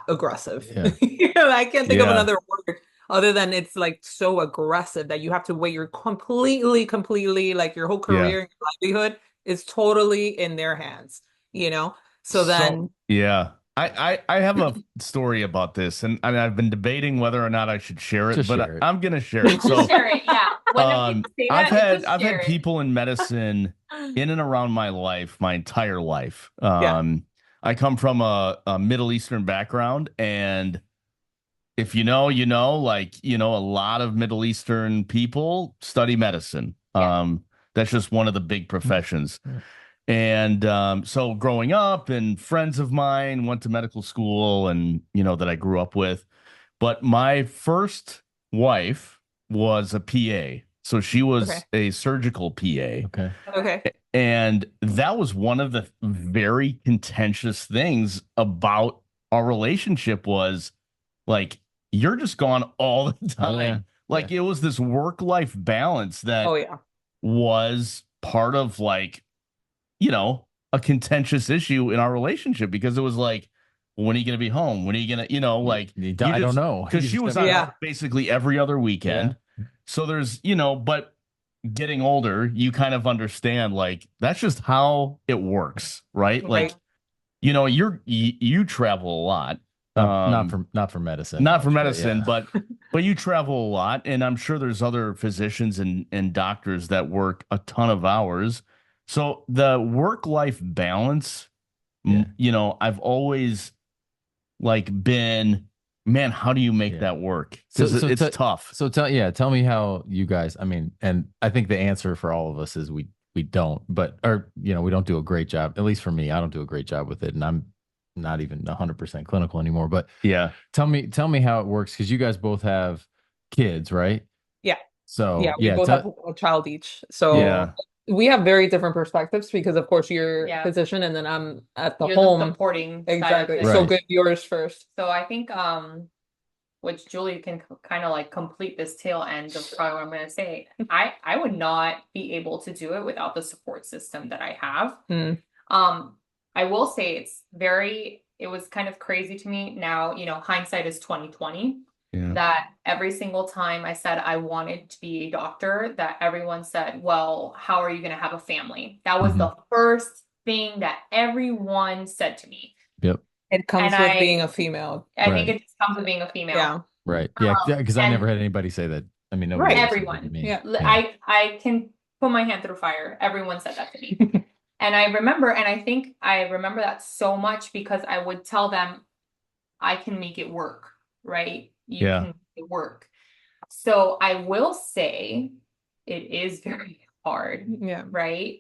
aggressive. Yeah. You know, I can't think of Yeah. another word other than it's like so aggressive that you have to weigh your completely like your whole career and your livelihood is totally in their hands, you know? So then yeah. I have a story about this, and I've been debating whether or not I should share it, Just but share it. I'm gonna share it. So Share it, yeah. When people say that, I've just share had it. people in medicine in and around my life, my entire life. Yeah. I come from a Middle Eastern background, and if you know, you know, a lot of Middle Eastern people study medicine. Yeah. That's just one of the big professions. Yeah. And so growing up, and friends of mine went to medical school, and that I grew up with. But my first wife was a PA. So she was a surgical PA. okay. And that was one of the very contentious things about our relationship was like, you're just gone all the time. Oh, yeah. Like it was this work-life balance that Oh yeah. was part of like, a contentious issue in our relationship, because it was like, when are you going to be home? When are you going to, like, I don't know. because You she just was never on know. basically every other weekend. Yeah. So there's, but getting older, you kind of understand like that's just how it works, right? Like, you travel a lot. Not for medicine. Not for medicine, but you travel a lot, and I'm sure there's other physicians and doctors that work a ton of hours. So the work-life balance, I've always like been, man, how do you make that work? Because it's tough. So tell me how you guys, I mean, and I think the answer for all of us is we don't, we don't do a great job. At least for me, I don't do a great job with it, and I'm not even 100% clinical anymore. But yeah, tell me how it works, because you guys both have kids, right? Yeah. So we both have a child each. So we have very different perspectives because, of course, you're a physician, and then I'm at the home. The supporting exactly. side of So good, yours first. So I think, which Julie can kind of like complete this tail end of probably what I'm going to say. I would not be able to do it without the support system that I have. I will say it was kind of crazy to me. Now, hindsight is 2020. Yeah. That every single time I said I wanted to be a doctor, that everyone said, well, how are you going to have a family? That was the first thing that everyone said to me. Yep. It comes with being a female. I think it just comes with being a female. Yeah. Right. Yeah. Because I never had anybody say that. I mean, nobody everyone. To me. Yeah. I can put my hand through fire. Everyone said that to me. And I remember, and I think I remember that so much because I would tell them, I can make it work, right? You can make work. So I will say it is very hard, Yeah. right?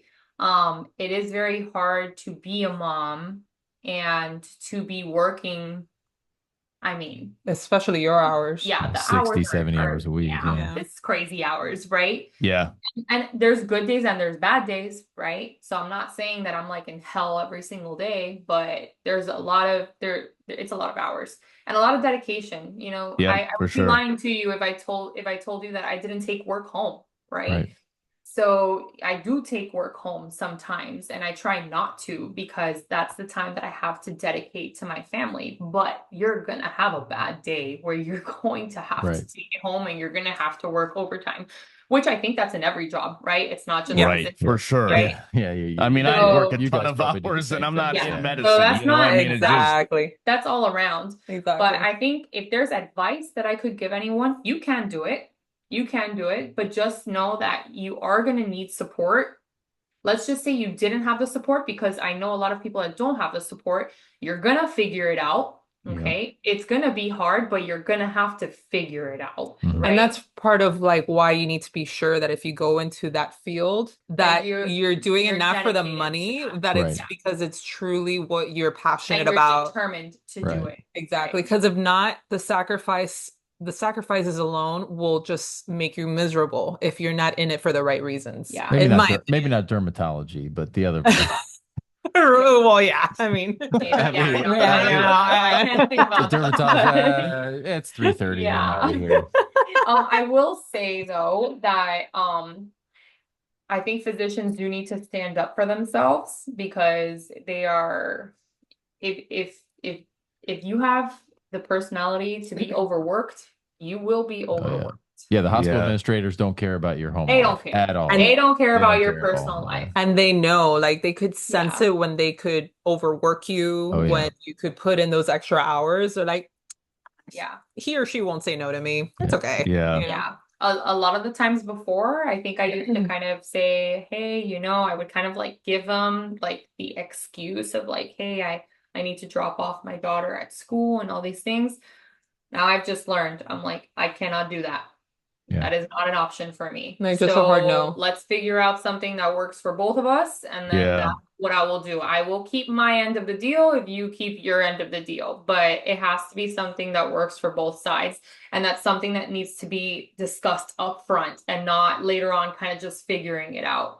It is very hard to be a mom and to be working. I mean, Especially your hours. yeah, the 60, hours 70 hours a week. yeah, it's crazy hours, right? Yeah. And there's good days and there's bad days, right? So I'm not saying that I'm like in hell every single day, but there's a lot of it's a lot of hours and a lot of dedication. You know, Yeah, I for would sure. be lying to you if I told you that I didn't take work home, right? Right. So I do take work home sometimes, and I try not to because that's the time that I have to dedicate to my family. But you're gonna have a bad day where you're going to have to take it home and you're gonna have to work overtime, which I think that's in every job, right? It's not just Right, for sure. right? I mean, I So- work a You ton guys of probably do the hours same and I'm thing. not Yeah. in So medicine. that's You know what I not mean? It just, Exactly. That's all around. Exactly. But I think if there's advice that I could give anyone, you can do it. You can do it, but just know that you are going to need support. Let's just say you didn't have the support, because I know a lot of people that don't have the support. You're going to figure it out. Okay. It's going to be hard, but you're going to have to figure it out. Mhm. Right? And that's part of like why you need to be sure that if you go into that field, that you're doing you're it not for the dedicated to money, that. that it's Right. because it's truly what you're passionate and you're about. determined to do Right. it. Exactly. Because if not, the sacrifices alone will just make you miserable if you're not in it for the right reasons. Yeah. Maybe In not, my maybe not dermatology, but the other. well, yeah. I mean, Yeah, I know. Yeah. I can't think The about that. dermatologist, it's 3:30. Yeah. I'm out of here. I will say though that I think physicians do need to stand up for themselves, because they are, if you have the personality to be overworked, you will be overworked. Yeah, the hospital Yeah. administrators don't care about your home They life don't care. at all. They don't care They about don't your care at all. personal life. and they know, like they could sense Yeah. it when they could overwork you, Oh, yeah. when you could put in those extra hours. They're like, Yeah. he or she won't say no to me. It's Yeah. okay. Yeah. You know? Yeah. A lot of the times before, I think I used to kind of say, hey, I would kind of like give them like the excuse of like, hey, I need to drop off my daughter at school and all these things. Now I've just learned, I'm like, I cannot do that. Yeah. That is not an option for me. Like, just a hard no. Let's figure out something that works for both of us. And then Yeah. that's what I will do. I will keep my end of the deal if you keep your end of the deal. But it has to be something that works for both sides. And that's something that needs to be discussed up front and not later on kind of just figuring it out.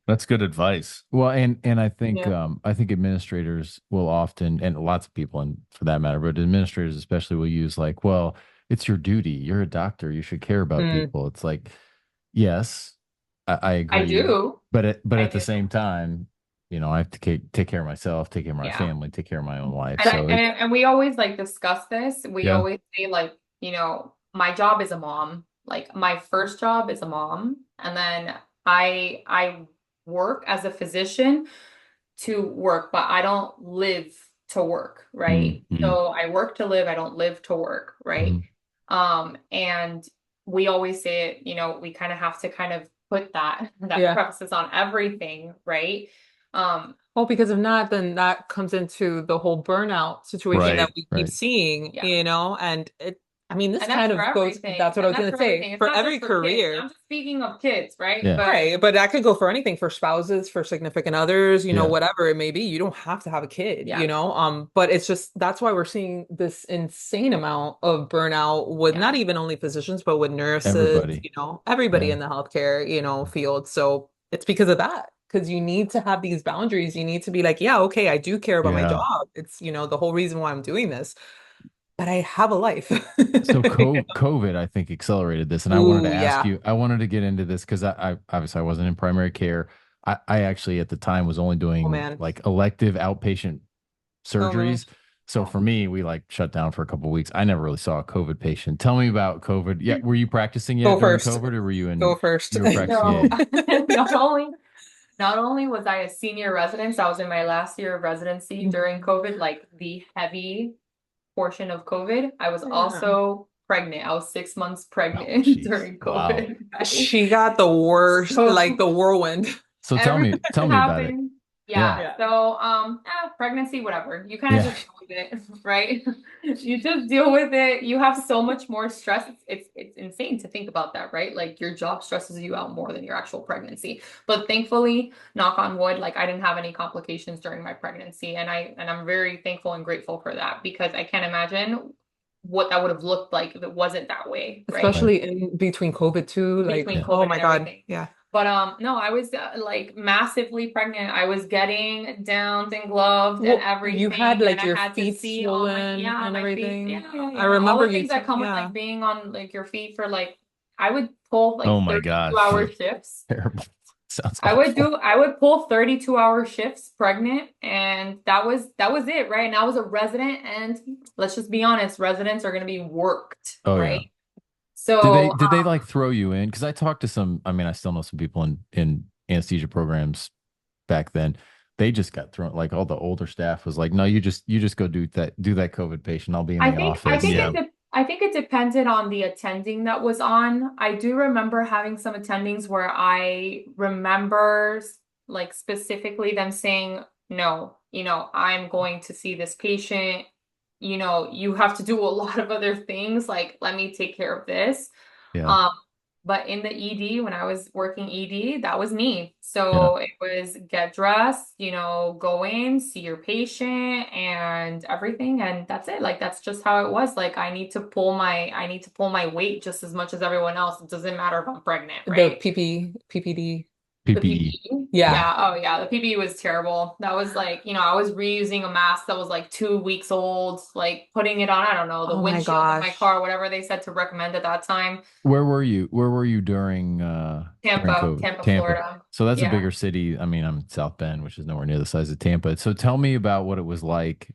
That's good advice. Well, and I think Yeah. I think administrators will often, and lots of people, and for that matter, but administrators especially will use like, well, it's your duty. You're a doctor. You should care about people. It's like, yes, I agree. I do. But at I the do. same time, I have to take care of myself, take care of my Yeah. family, take care of my own life. And, So and we always like discuss this. We Yeah. always say like, my job is a mom. Like my first job is a mom. And then I work as a physician to work, but I don't live to work, right? Mhm. So I work to live, I don't live to work, right? And we always say it, we kind of have to kind of put that Yeah. emphasis on everything, right? Well, because if not, then that comes into the whole burnout situation Right, that we keep right. seeing, Yeah. and this And that's kind of for goes, everything. that's what I was And going to that's for say, everything. It's for not every just for kids. career. I'm just speaking of kids, right? Yeah. But Right, but that could go for anything, for spouses, for significant others, Yeah. whatever it may be. You don't have to have a kid, Yeah. but it's just, that's why we're seeing this insane amount of burnout with not even only physicians, but with nurses, Everybody. everybody Yeah. in the healthcare, field. So it's because of that, because you need to have these boundaries. You need to be like, yeah, okay, I do care about my Yeah. job. It's, the whole reason why I'm doing this, but I have a life. So COVID, I think, accelerated this. And I wanted to ask you, I wanted to get into this because I obviously I wasn't in primary care. I actually at the time was only doing like elective outpatient surgeries. So for me, we like shut down for a couple of weeks. I never really saw a COVID patient. Tell me about COVID. Yeah, were you practicing yet during COVID, or were you in? Go first. You were practicing. No. Not only was I a senior resident, I was in my last year of residency during COVID, like the heavy portion of COVID. I was also pregnant. I was 6 months pregnant during COVID. She got the worst, like the whirlwind. So tell me about it. Yeah. So, pregnancy, whatever. You kind of just deal with it, right? You just deal with it. You have so much more stress. It's insane to think about that, right? Like your job stresses you out more than your actual pregnancy. But thankfully, knock on wood, like I didn't have any complications during my pregnancy, and I'm very thankful and grateful for that because I can't imagine what that would have looked like if it wasn't that way, right? Especially in between COVID too. Like, Between oh COVID my and God. everything. Yeah. But no, I was like massively pregnant. I was getting downed and gloved and everything. You had like and I your had to feet see all swollen and my feet. everything. Yeah. I remember all the you. things that come with like being on like your feet for like I would pull like Oh my 32-hour gosh. shifts. Terrible. Sounds I awful. would pull 32-hour shifts pregnant, and that was it, right? And I was a resident, and let's just be honest, residents are gonna be worked, Oh yeah. right? So Did they like throw you in? Because I talked to some, I mean, I still know some people in anesthesia programs back then. They just got thrown, like all the older staff was like, no, you just go do that COVID patient. I'll be in the office. I think it depended on the attending that was on. I do remember having some attendings where I remember like specifically them saying, no, I'm going to see this patient. You have to do a lot of other things. Like, let me take care of this. Yeah. But in the ED, when I was working ED, that was me. So it was get dressed, go in, see your patient and everything. And that's it. Like, that's just how it was. Like, I need to pull my weight just as much as everyone else. It doesn't matter if I'm pregnant, right? The PPD. The PPE. PPE? Yeah. Oh yeah. The PPE was terrible. That was like, I was reusing a mask that was like 2 weeks old, like putting it on, I don't know, the Oh my windshield of my gosh. car, whatever they said to recommend at that time. Where were you? Where were you during during COVID? Tampa, Florida. So that's a Yeah. bigger city. I mean, I'm in South Bend, which is nowhere near the size of Tampa. So tell me about what it was like.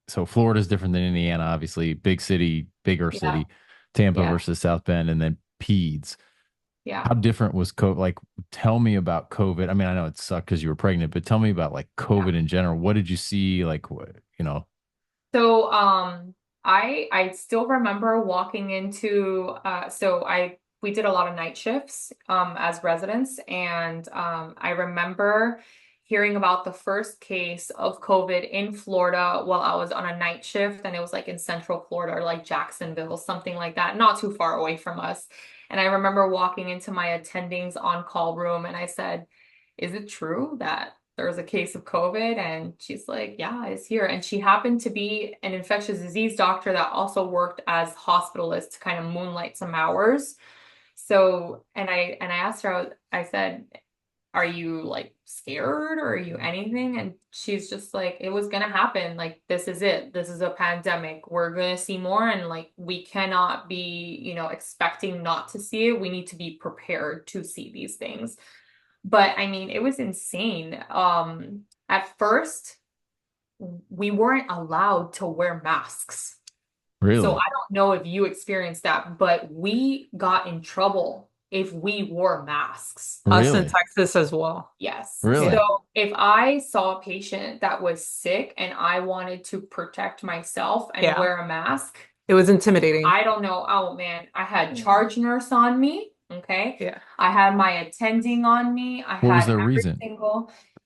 So Florida's different than Indiana, obviously. Big city, bigger Yeah. city. Tampa Yeah. versus South Bend, and then peds. Yeah. How different was COVID? Like, tell me about COVID. I mean, I know it sucked because you were pregnant, but tell me about like COVID in general. What did you see? Like, what, So, I still remember walking into, we did a lot of night shifts, as residents. And, I remember hearing about the first case of COVID in Florida while I was on a night shift. And it was like in Central Florida or like Jacksonville, something like that, not too far away from us. And I remember walking into my attendings on-call room and I said, is it true that there's a case of COVID? And she's like, yeah, it's here. And she happened to be an infectious disease doctor that also worked as hospitalist to kind of moonlight some hours. So, and I asked her, I said, are you like scared or are you anything? And she's just like, it was gonna happen. Like, this is it. This is a pandemic. We're gonna see more, and like we cannot be, expecting not to see it. We need to be prepared to see these things. But I mean, it was insane. At first, we weren't allowed to wear masks. really? So I don't know if you experienced that, but we got in trouble if we wore masks. Us Really? in Texas as well. Yes. Really? So if I saw a patient that was sick and I wanted to protect myself and Yeah. wear a mask, It was intimidating. I don't know. Oh man, I had charge nurse on me. Okay. Yeah. I had my attending on me. I What was had their every reason?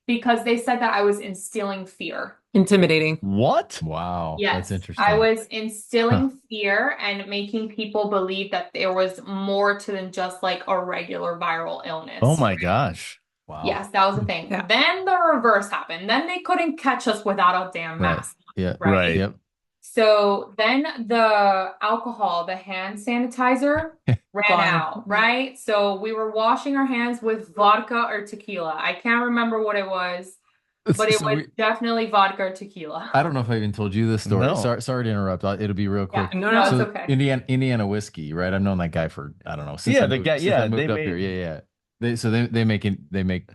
because they said that I was instilling fear. Intimidating. What? Wow. Yes, That's interesting. I was instilling fear and making people believe that there was more to than just like a regular viral illness. Oh my gosh. Wow. Yes, that was the thing. Yeah. Then the reverse happened. Then they couldn't catch us without a damn Right. mask. Yeah. Right. Yep. So then the alcohol, the hand sanitizer ran Gone. out, right? So we were washing our hands with vodka or tequila. I can't remember what it was, but it So was definitely vodka or tequila. I don't know if I even told you this story. No. Sorry to interrupt. It'll be real quick. No, No, no. it's So okay. Indiana whiskey, right? I've known that guy for, I don't know, since Yeah, I the moved, guy- since yeah, I moved they up made- here. Yeah. They make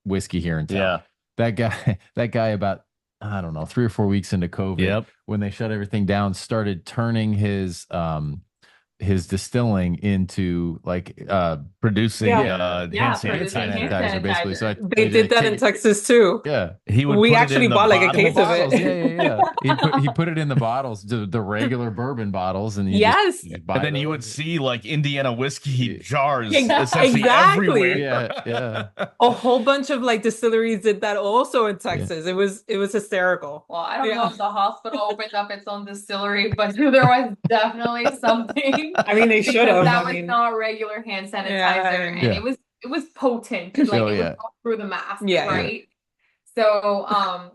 whiskey here in town. Yeah. That guy about, I don't know, 3 or 4 weeks into COVID, Yep. when they shut everything down, started turning his his distilling into like producing Yeah. Yeah, hand producing hand hand sanitizer. sanitizer, basically. So sanitizer. They did that in Texas too. yeah. He would We put it actually in the bought like a In the case of bottles, it. yeah. He put it in the bottles, the regular bourbon bottles, and Yes. you buy And then you those. would see like Indiana whiskey Yeah. jars Yeah, essentially exactly. everywhere. Yeah. A whole bunch of like distilleries did that also in Yeah. Texas. It was hysterical. Well, I don't know Yeah. if the hospital opened up its own distillery, but there was definitely something. I mean, they should Because have. that I was mean, not regular hand sanitizer, yeah. and Yeah. it was potent. Like Oh, it was yeah. all through the mask, Yeah. right? So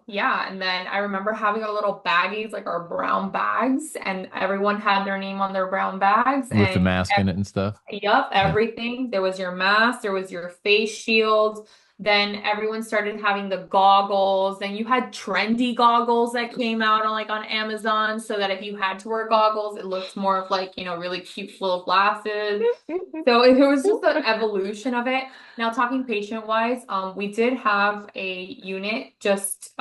yeah, and then I remember having our little baggies, like our brown bags, and everyone had their name on their brown bags With the and mask in it and stuff. Yep, everything. There was your mask, there was your face shield. Then everyone started having the goggles. Then you had trendy goggles that came out on Amazon, so that if you had to wear goggles, it looked more of like, really cute little glasses. So it was just an evolution of it. Now talking patient wise, we did have a unit just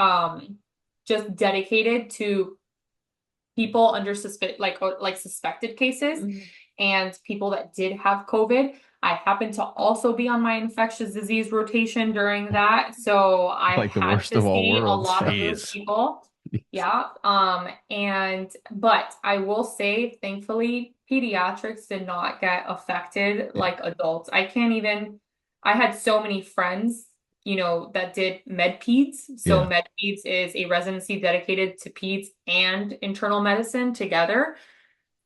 dedicated to people under suspected cases and people that did have COVID. I happened to also be on my infectious disease rotation during that, so I Like the had worst to of all see a worlds. lot of those Jeez. people. Yeah. But I will say, thankfully, pediatrics did not get affected like adults. I had so many friends, that did med peds. So Yeah. med peds is a residency dedicated to peds and internal medicine together.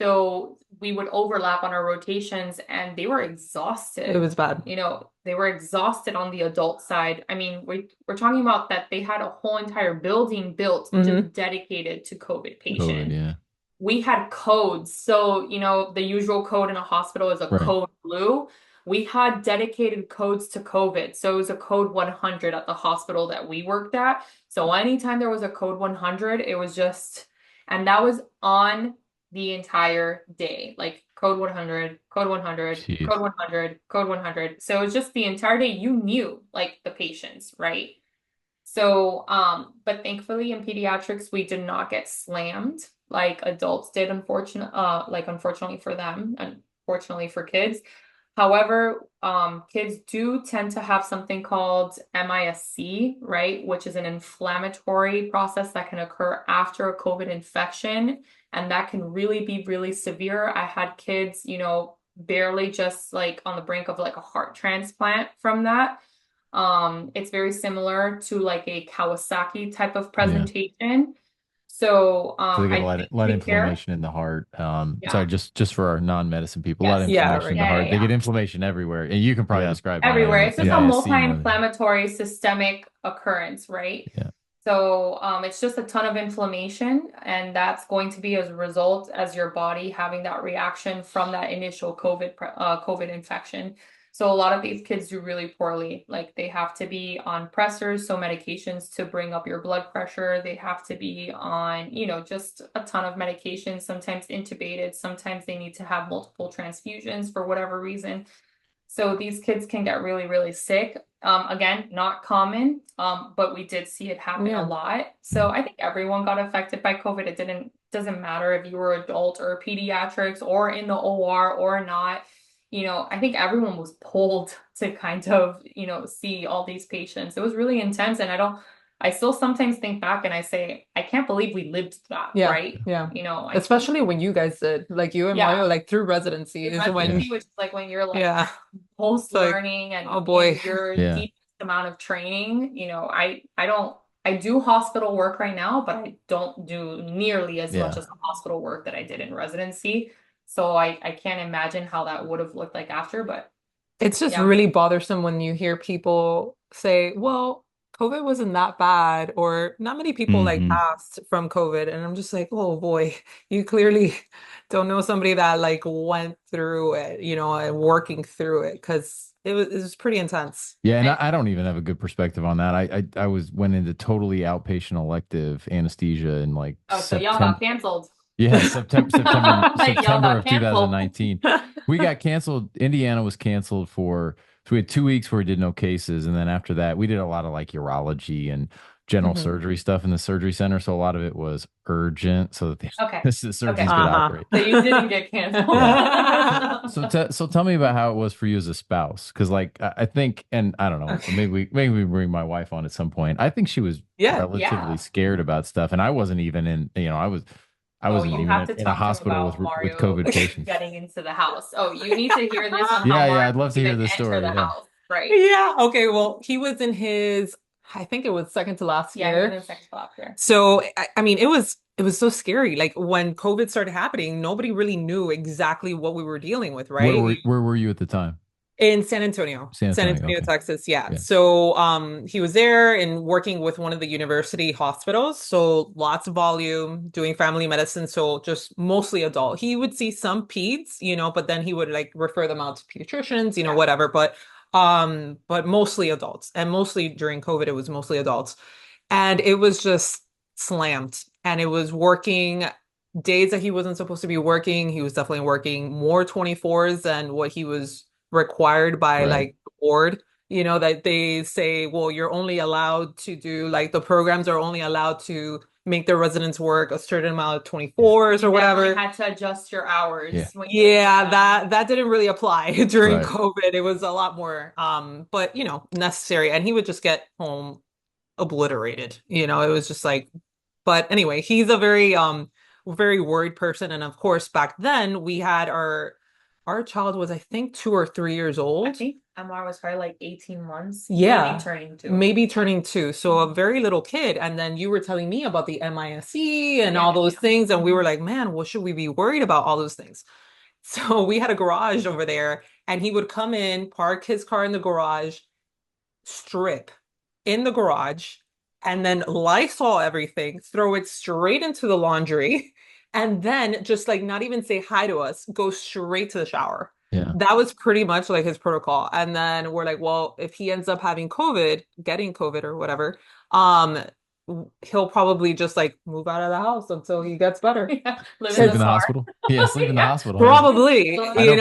So we would overlap on our rotations and they were exhausted. It was bad. They were exhausted on the adult side. I mean, we're talking about that they had a whole entire building built just dedicated to COVID patients. Yeah. We had codes. So, the usual code in a hospital is a Right. code blue. We had dedicated codes to COVID. So it was a code 100 at the hospital that we worked at. So anytime there was a code 100, it was and that was on the entire day, like code 100, code 100, Jeez. code 100, code 100. So it was just the entire day you knew like the patients, right? So, but thankfully in pediatrics, we did not get slammed like adults did, unfortunately for them, unfortunately for kids. However, kids do tend to have something called MISC, right? Which is an inflammatory process that can occur after a COVID infection. And that can really be really severe. I had kids, barely just like on the brink of like a heart transplant from that. It's very similar to like a Kawasaki type of presentation. So, So they get I a lot of inflammation in the heart. Yeah. Sorry, just for our non-medicine people, a lot of Yes. Yeah, inflammation in the right. heart. Yeah, They get yeah. inflammation everywhere, and you can probably describe it. Everywhere. It's just a MISC, multi-inflammatory systemic occurrence, right? Yeah. So it's just a ton of inflammation, and that's going to be as a result as your body having that reaction from that initial COVID infection. So a lot of these kids do really poorly. Like they have to be on pressors, so medications to bring up your blood pressure. They have to be on, just a ton of medications, sometimes intubated, sometimes they need to have multiple transfusions for whatever reason. So these kids can get really, really sick. Again, not common, but we did see it happen a lot. So I think everyone got affected by COVID. It doesn't matter if you were adult or pediatrics or in the OR or not. I think everyone was pulled to kind of, see all these patients. It was really intense. And I still sometimes think back and I say, I can't believe we lived that, right? Yeah. I Especially when you guys did, like you and Mario, like through residency is when, which is like when you're like post learning and oh boy, your deepest amount of training. I do hospital work right now, but I don't do nearly as much as the hospital work that I did in residency. So I can't imagine how that would have looked like after, but it's just really bothersome when you hear people say, well, COVID wasn't that bad, or not many people like passed from COVID. And I'm just like, oh boy, you clearly don't know somebody that like went through it, and working through it, because it was pretty intense. Yeah, and I don't even have a good perspective on that. I went into totally outpatient elective anesthesia in like so y'all got canceled. Yeah, September of canceled. 2019. We got canceled. Indiana was canceled so we had 2 weeks where we did no cases. And then after that, we did a lot of like urology and general Mhm. surgery stuff in the surgery center. So a lot of it was urgent so that the, Okay. the surgeons Okay. could operate. So you didn't get canceled. Yeah. So tell me about how it was for you as a spouse. Cause like I think, and I don't know, Okay. maybe we bring my wife on at some point. I think she was Yeah. relatively Yeah. scared about stuff. And I wasn't even in, I Oh, wasn't you even have to in a talk to him hospital about with Mario COVID patients. getting into the house. Oh, you need to hear this on how Yeah, Mario I'd love to hear even this enter story. the Yeah. house. Right. Yeah. Okay. Well, he was in his, I think it was second to last Yeah, year. he was in sex club here. So, I mean, it was so scary. Like when COVID started happening, nobody really knew exactly what we were dealing with, right? Where were you at the time? In San Antonio, San Antonio. Okay. Texas. Yeah. Yeah. So, he was there and working with one of the university hospitals. So lots of volume, doing family medicine. So just mostly adult. He would see some peds, but then he would like refer them out to pediatricians, Yeah. whatever. But mostly adults. And mostly during COVID, it was mostly adults. And it was just slammed. And it was working days that he wasn't supposed to be working. He was definitely working more 24s than what he was required by Right. like the board, that they say, well, you're only allowed to do like the programs are only allowed to make their residents work a certain amount of 24s or You definitely whatever. had to adjust your hours. Yeah. when you were Yeah, done. that didn't really apply during Right. COVID. It was a lot more but necessary. And he would just get home obliterated. It was just like, but anyway, he's a very worried person. And of course, back then we had our child was, I think, 2 or 3 years I old. think Amar was probably like 18 months. Yeah. Maybe turning 2. Maybe turning 2. So a very little kid. And then you were telling me about the MISE and all those things. And we were like, man, what should we be worried about all those things? So we had a garage over there and he would come in, park his car in the garage, strip in the garage, and then Lysol everything, throw it straight into the laundry, and then just like not even say hi to us, go straight to the shower. Yeah. That was pretty much like his protocol. And then we're like, well, if he ends up having COVID, getting COVID or whatever, he'll probably just like move out of the house until he gets better. Yeah, Sleep in the hospital. Yeah, sleep in the Yeah. hospital. Probably, I he I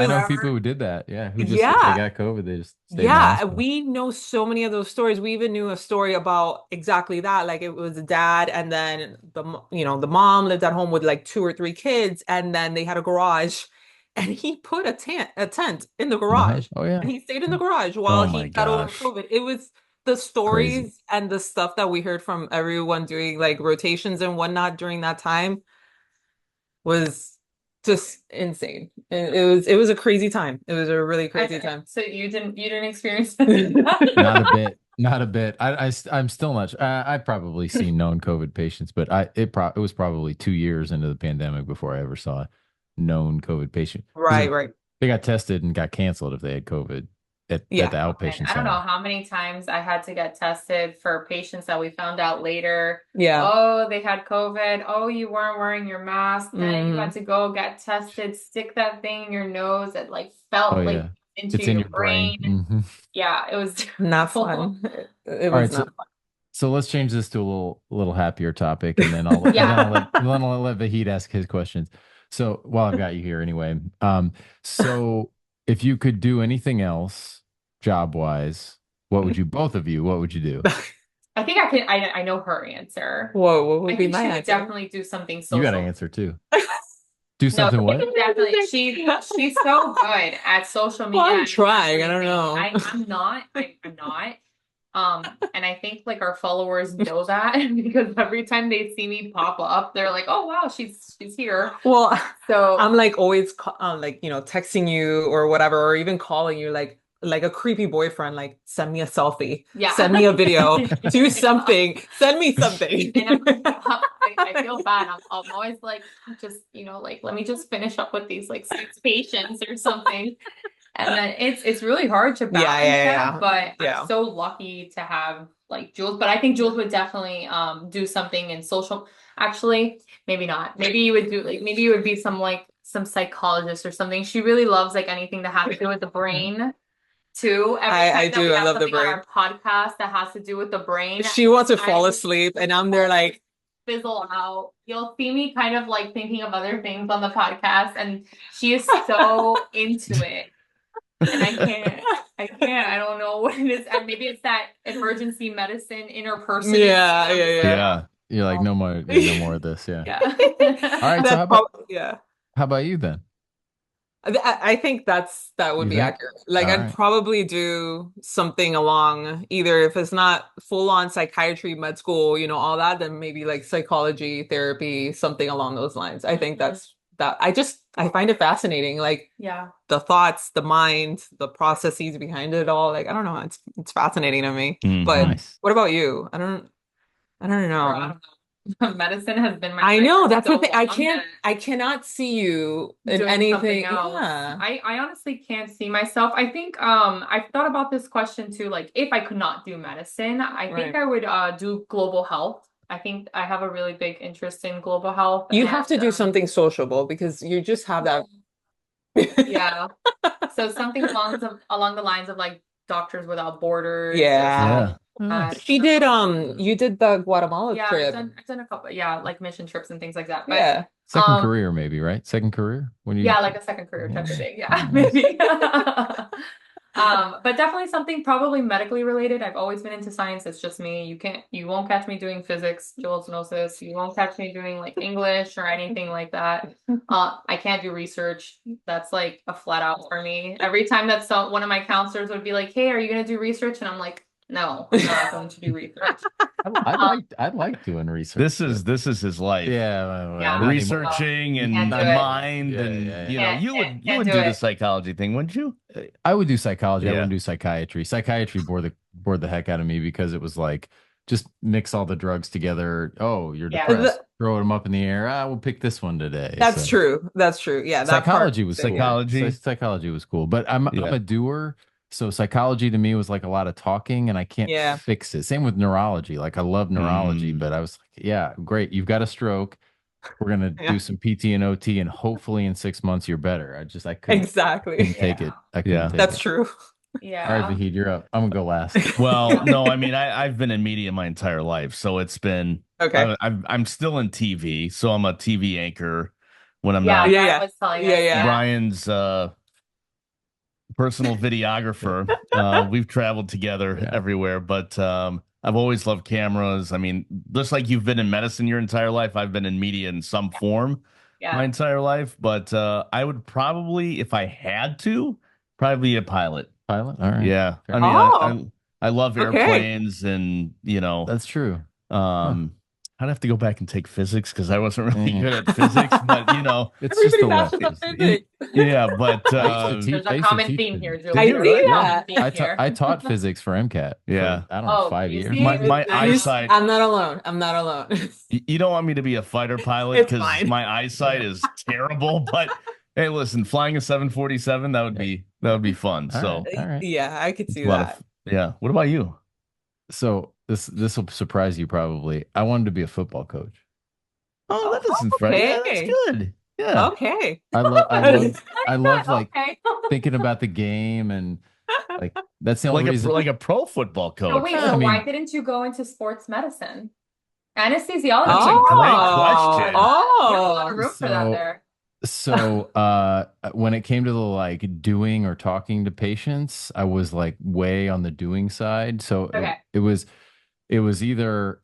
know was. people who did that. Yeah, who just if Yeah. they got COVID, they just stayed in the Yeah, hospital. we know so many of those stories. We even knew a story about exactly that. Like it was a dad, and then the mom lived at home with like 2 or 3 kids, and then they had a garage, and he put a tent in the garage, Oh yeah. and he stayed in the garage while Oh my he got over gosh. COVID. It was the Crazy. stories and the stuff that we heard from everyone doing like rotations and whatnot during that time was just insane. It was a crazy time. It was a really crazy time. So you didn't experience that? Not a bit. I'm still not. I've probably seen known COVID patients, but it was probably 2 years into the pandemic before I ever saw a known COVID patient. 'Cause Right. They got tested and got canceled if they had COVID at the outpatient And I center. don't know how many times I had to get tested for patients that we found out later. Yeah. Oh, they had COVID. Oh, you weren't wearing your mask. Then you had to go get tested, stick that thing in your nose that like felt Oh like yeah, into it's in your your brain. brain. Yeah, it was Not terrible. fun. It All was right, not fun. so let's change this to a little happier topic, and then I'll let Vahid ask his questions. So while I've got you here, anyway, so if you could do anything else job wise, what would you do? I think I know her answer. Whoa, what I would be think my she would answer? definitely do something social. You got to answer too. Do something what? Definitely. She's so good at social media. Well, I'm and trying. I don't everything. know. I'm not. I'm not. And I think like our followers know that because every time they see me pop up, they're like, "Oh wow, she's here." Well, So I'm like always like texting you or whatever, or even calling you like a creepy boyfriend, like send me a selfie, yeah, send me a video, do something, send me something. And I feel bad. I'm always like, just like let me just finish up with these like 6 patients or something. And then it's really hard to balance that, but I'm so lucky to have like Jules. But I think Jules would definitely do something in social. Actually, maybe not. Maybe you would be some psychologist or something. She really loves like anything that has to do with the brain too. I do. I love the brain. On our podcast that has to do with the brain. She wants to fall asleep, and I'm there like fizzle out. You'll see me kind of like thinking of other things on the podcast, and she is so into it. And I don't know what it is. And maybe it's that emergency medicine inner person. Yeah. You're like, no more, no more of this. Yeah. Yeah. All right. So Yeah. how about you then? I think that would You be think? accurate. Like All I'd right. probably do something along either if it's not full on psychiatry, med school, all that, then maybe like psychology, therapy, something along those lines. I think that's that. I find it fascinating, like Yeah. the thoughts, the mind, the processes behind it all. Like I don't know, it's fascinating to me. But Nice. what about you? I don't know. I don't know. Medicine has been my I life know for that's the so thing. long that I cannot see you in doing anything. something else. Yeah. I honestly can't see myself. I think I've thought about this question too, like if I could not do medicine, I think Right. I would do global health. I think I have a really big interest in global health. You and, have to do something sociable because you just have that. yeah. So something along the lines of like Doctors Without Borders. Yeah. She did you did the Guatemala Yeah, trip. I've done a couple, like mission trips and things like that. But Yeah. Second career, maybe, right? Second career when you. yeah, like a second career type of thing. Yeah, Nice. maybe. But definitely something probably medically related. I've always been into science. It's just me. You won't catch me doing physics, zoonoses. You won't catch me doing like English or anything like that. I can't do research. That's like a flat out for me. Every time that one of my counselors would be like, "Hey, are you gonna do research?" And I'm like, "No, I'm not going to do research." I like doing research. This is his life. Yeah. Yeah. not Researching and Can't do the it. mind, Yeah, and yeah, you yeah. you would Can't do do it. the psychology thing, wouldn't you? anymore. I would do psychology. I Yeah. wouldn't do psychiatry. Psychiatry bored the heck out of me because it was like just mix all the drugs together. Oh, you're Yeah. depressed. Throw them up in the air. We'll pick this one today. That's So, true. That's true. Yeah, that Psychology part, was yeah. cool. Psychology. Psychology was cool, but I'm Yeah. a doer. So psychology to me was like a lot of talking, and I can't Yeah. fix it. Same with neurology. Like I love neurology, but I was like, yeah, great. You've got a stroke. We're gonna Yeah. do some PT and OT, and hopefully in 6 months you're better. I couldn't Exactly. take it. I couldn't Yeah. take That's it. true. Yeah. All right, Vahid, you're up. I'm gonna go last. Well, no, I mean I've been in media my entire life, so it's been Okay. I'm still in TV, so I'm a TV anchor when I'm Yeah, not Yeah, Brian yeah. was telling Yeah, us, yeah. Brian's personal videographer. We've traveled together Yeah. everywhere, but I've always loved cameras. I mean, just like you've been in medicine your entire life, I've been in media in some form my Yeah. entire life. But I would probably, if I had to, probably be a pilot. Pilot. All right. Yeah, Fair. I mean, Oh. I love Okay. airplanes, and That's true. I'd have to go back and take physics because I wasn't really Mhm. good at physics, but It's just Everybody a mashes up lesson. physics. yeah, but I used to There's I a used to common teach theme here, physics. Julie. I Did you see really? that. Common theme here. I taught physics for MCAT. Yeah. For, I don't know, Oh, 5 you years. see? my eyesight. I'm not alone. I'm not alone. You don't want me to be a fighter pilot It's because fine. my eyesight is terrible. But hey, listen, flying a 747 that would be fun. All So right. All right. Yeah, I could see a lot that. yeah. What about you? So this will surprise you probably. I wanted to be a football coach. Oh, that doesn't frighten. Yeah, that's Okay. good. Yeah. Okay. I love like Okay. thinking about the game, and like that's the only Like reason. a pro football coach. Oh, wait, Yeah, so I mean- why didn't you go into sports medicine? Anesthesiology. That's a Oh. great question. You have a lot of Oh. room for that So- there. So when it came to the like doing or talking to patients, I was like way on the doing side. So Okay. it was either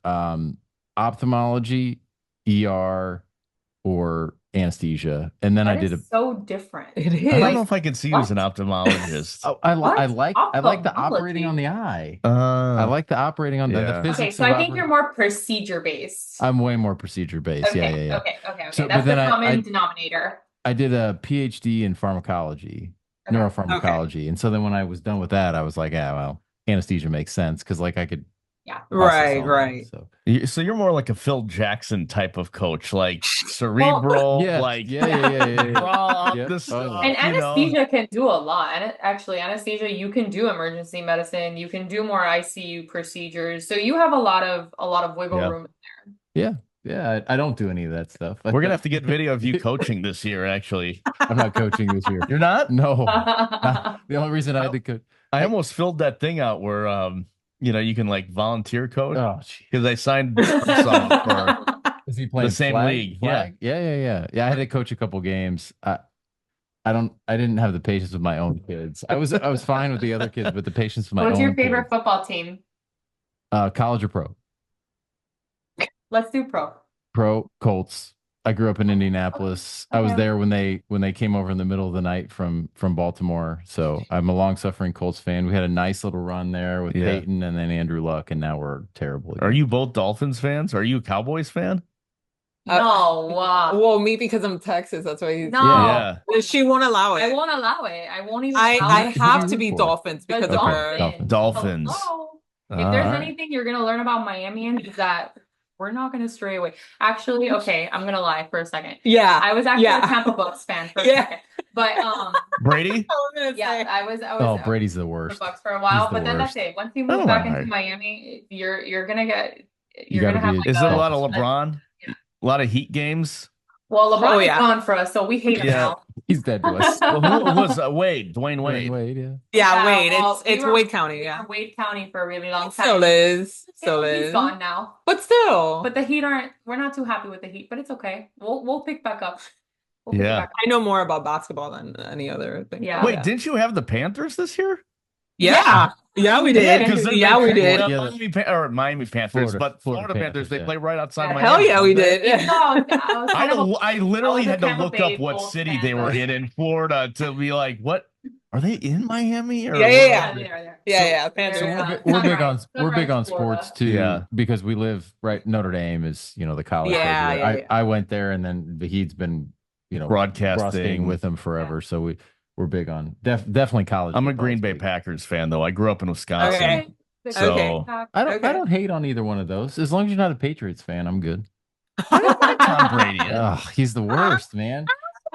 ophthalmology, ER, or anesthesia. And then I That did is so different. It I is. don't Like, know if I could see you as an ophthalmologist. I What? like the operating Ophthalmology? on the eye. Uh, I like the operating on the yeah. physics. Okay, so of I think you're more procedure based. I'm way more procedure based. Okay, Yeah. okay. So, but That's the then common denominator. I did a PhD in pharmacology, Okay. neuropharmacology. And so then when I was done with that, I was like, well, anesthesia makes sense because like I could Yeah. process all Right. that, so so you're more like a Phil Jackson type of coach, like cerebral, yeah, like yeah. draw up Yeah. the Oh, stuff, And you know? anesthesia can do a lot. And actually, anesthesia, you can do emergency medicine. You can do more ICU procedures. So you have a lot of wiggle Yeah. room. Yeah, I don't do any of that stuff. We're gonna have to get video of you coaching this year. Actually, I'm not coaching this year. you're not. No, there. the only reason I had to coach. I almost filled that thing out where you can like volunteer coach Oh, geez. because I signed some up for Is he playing the same flag? league, Flag? Yeah. I had to coach a couple games. I didn't have the patience with my own kids. I was fine with the other kids, but the patience with my What's own your favorite kids. football team? College or pro? Let's do pro. Pro Colts. I grew up in Indianapolis. I was Okay. there when they came over in the middle of the night from Baltimore. So I'm a long suffering Colts fan. We had a nice little run there with Yeah. Peyton and then Andrew Luck, and now we're terrible Are again. you both Dolphins fans? Are you a Cowboys fan? No. Well, me because I'm Texas, that's why he's No. Yeah. she won't allow I it. won't allow it. I won't even I allow I it. Who do have you to root be for? Dolphins The because of her. Dolphins. Dolphins. Hello. If All there's right. anything you're gonna learn about Miamians is that we're not gonna stray away. Actually, okay, I'm gonna lie for a second. Yeah. I was actually Yeah. a Tampa Bucks fan for a Yeah. second. But Brady? yeah, I was Oh, I Brady's the was worst. the Bucks for a while, the but then worst. that's it. Once you I move don't back mind. into Miami, you're gonna get You you're gotta gonna have be like Is it a lot of Dolphins. LeBron? A lot of Heat games? well, LeBron Oh, is yeah. gone for us, so we hate him Yeah. now. He's dead to us. Well, who was Wade? Dwayne Dwayne Wade. Wade, yeah. Yeah, Wade. well, It's we were- Wade County, we yeah. were Wade County for a really long time. Still is. Still He's is. gone now. But still. But the Heat we're not too happy with the Heat, but it's okay. We'll pick back up. We'll pick it Yeah. back up. I know more about basketball than any other thing. Yeah. Wait, didn't you have the Panthers this year? Yeah. Yeah, we Yeah, did. 'cause then Yeah, they we play did. the Miami Panthers, but Florida Panthers, Panthers, they yeah. play right outside Yeah. Miami. Hell yeah, we don't they? did. No, I was kind of I literally I was a had to Tampa look Bay up what Bulls city fan, they were but- in Florida to be like, what are they in Miami? Or Yeah, what yeah, are yeah. they? they are there. Yeah, So Panthers. They're, we're big on Sunrise, Florida. sports too, Yeah. because we live right. Notre Dame is the college. Yeah, right yeah, there. yeah. I went there, and then Vahid's been Broadcasting with them forever. So we're big on definitely college. I'm a football Green is Bay big. Packers fan, though. I grew up in Wisconsin. Okay. So- Okay. I Okay. don't hate on either one of those. As long as you're not a Patriots fan, I'm good. Tom Brady. Ugh, he's the worst, man.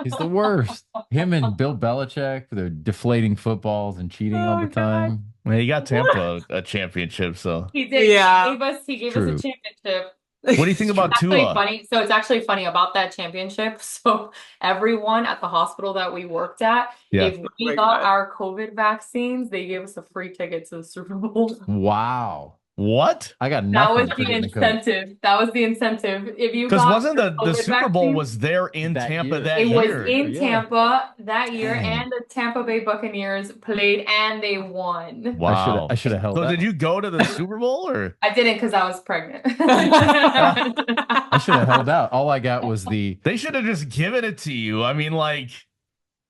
He's the worst. Him and Bill Belichick, they're deflating footballs and cheating all Oh, the God. time. Well, he got Tampa a championship, so. He did. Yeah. He gave us True. a championship. What do you think about It's actually Tua? funny. So it's actually funny about that championship. So everyone at the hospital that we worked at, Yeah. if we my got God. our COVID vaccines, they gave us a free ticket to the Super Bowl. Wow. What? I got That nothing was for the getting the COVID. incentive. That was the incentive. If you Because got wasn't your the COVID Super Bowl vaccine, was there in That Tampa year. that it year? was in Yeah. Tampa that year, Dang. and the Tampa Bay Buccaneers played and they won. Wow. I should have held So up. did you go to the Super Bowl or? I didn't because I was pregnant. I should have held out. All I got was the They should have just given it to you. I mean, like,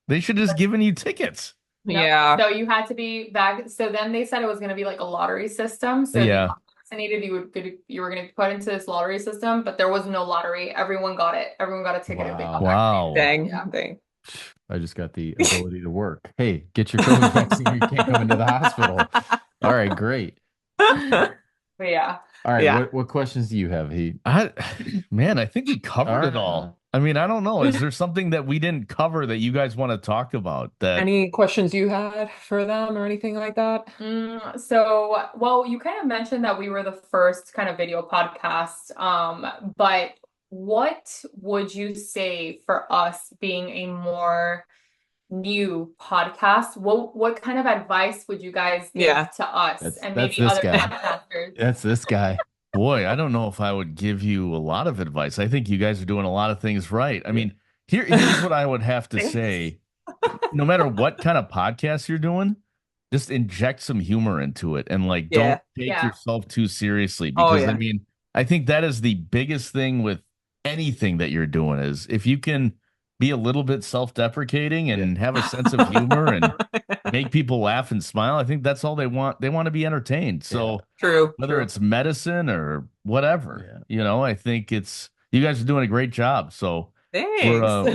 they should have just given you tickets. Yep. Yeah. So you had to be back. So then they said it was going to be like a lottery system. So if you Yeah. got vaccinated, you were going to be put into this lottery system, but there was no lottery. Everyone got it. Everyone got a ticket. If they got Wow. Dang. Yeah. Dang. I just got the ability to work. Hey, get your COVID vaccine or you can't come into the hospital. All right, great. But yeah. All right, Yeah. what questions do you have, Heat? Man, I think we covered it all. right. I mean, I don't know. Is there something that we didn't cover that you guys want to talk about? That Any questions you had for them or anything like that? So, well, you kind of mentioned that we were the first kind of video podcast. But what would you say for us being a more new podcast? What kind of advice would you guys give Yeah. to us That's and this maybe other guy. podcasters? That's this guy. boy, I don't know if I would give you a lot of advice. I think you guys are doing a lot of things right. I mean, here's what I would have to say. No matter what kind of podcast you're doing, just inject some humor into it and like Yeah. don't take Yeah. yourself too seriously. Oh, Because yeah. I mean, I think that is the biggest thing with anything that you're doing is if you can be a little bit self-deprecating and have a sense of humor and make people laugh and smile. I think that's all they want. They want to be entertained. So True. whether True. it's medicine or whatever, you know, I think you guys are doing a great job. So Thanks.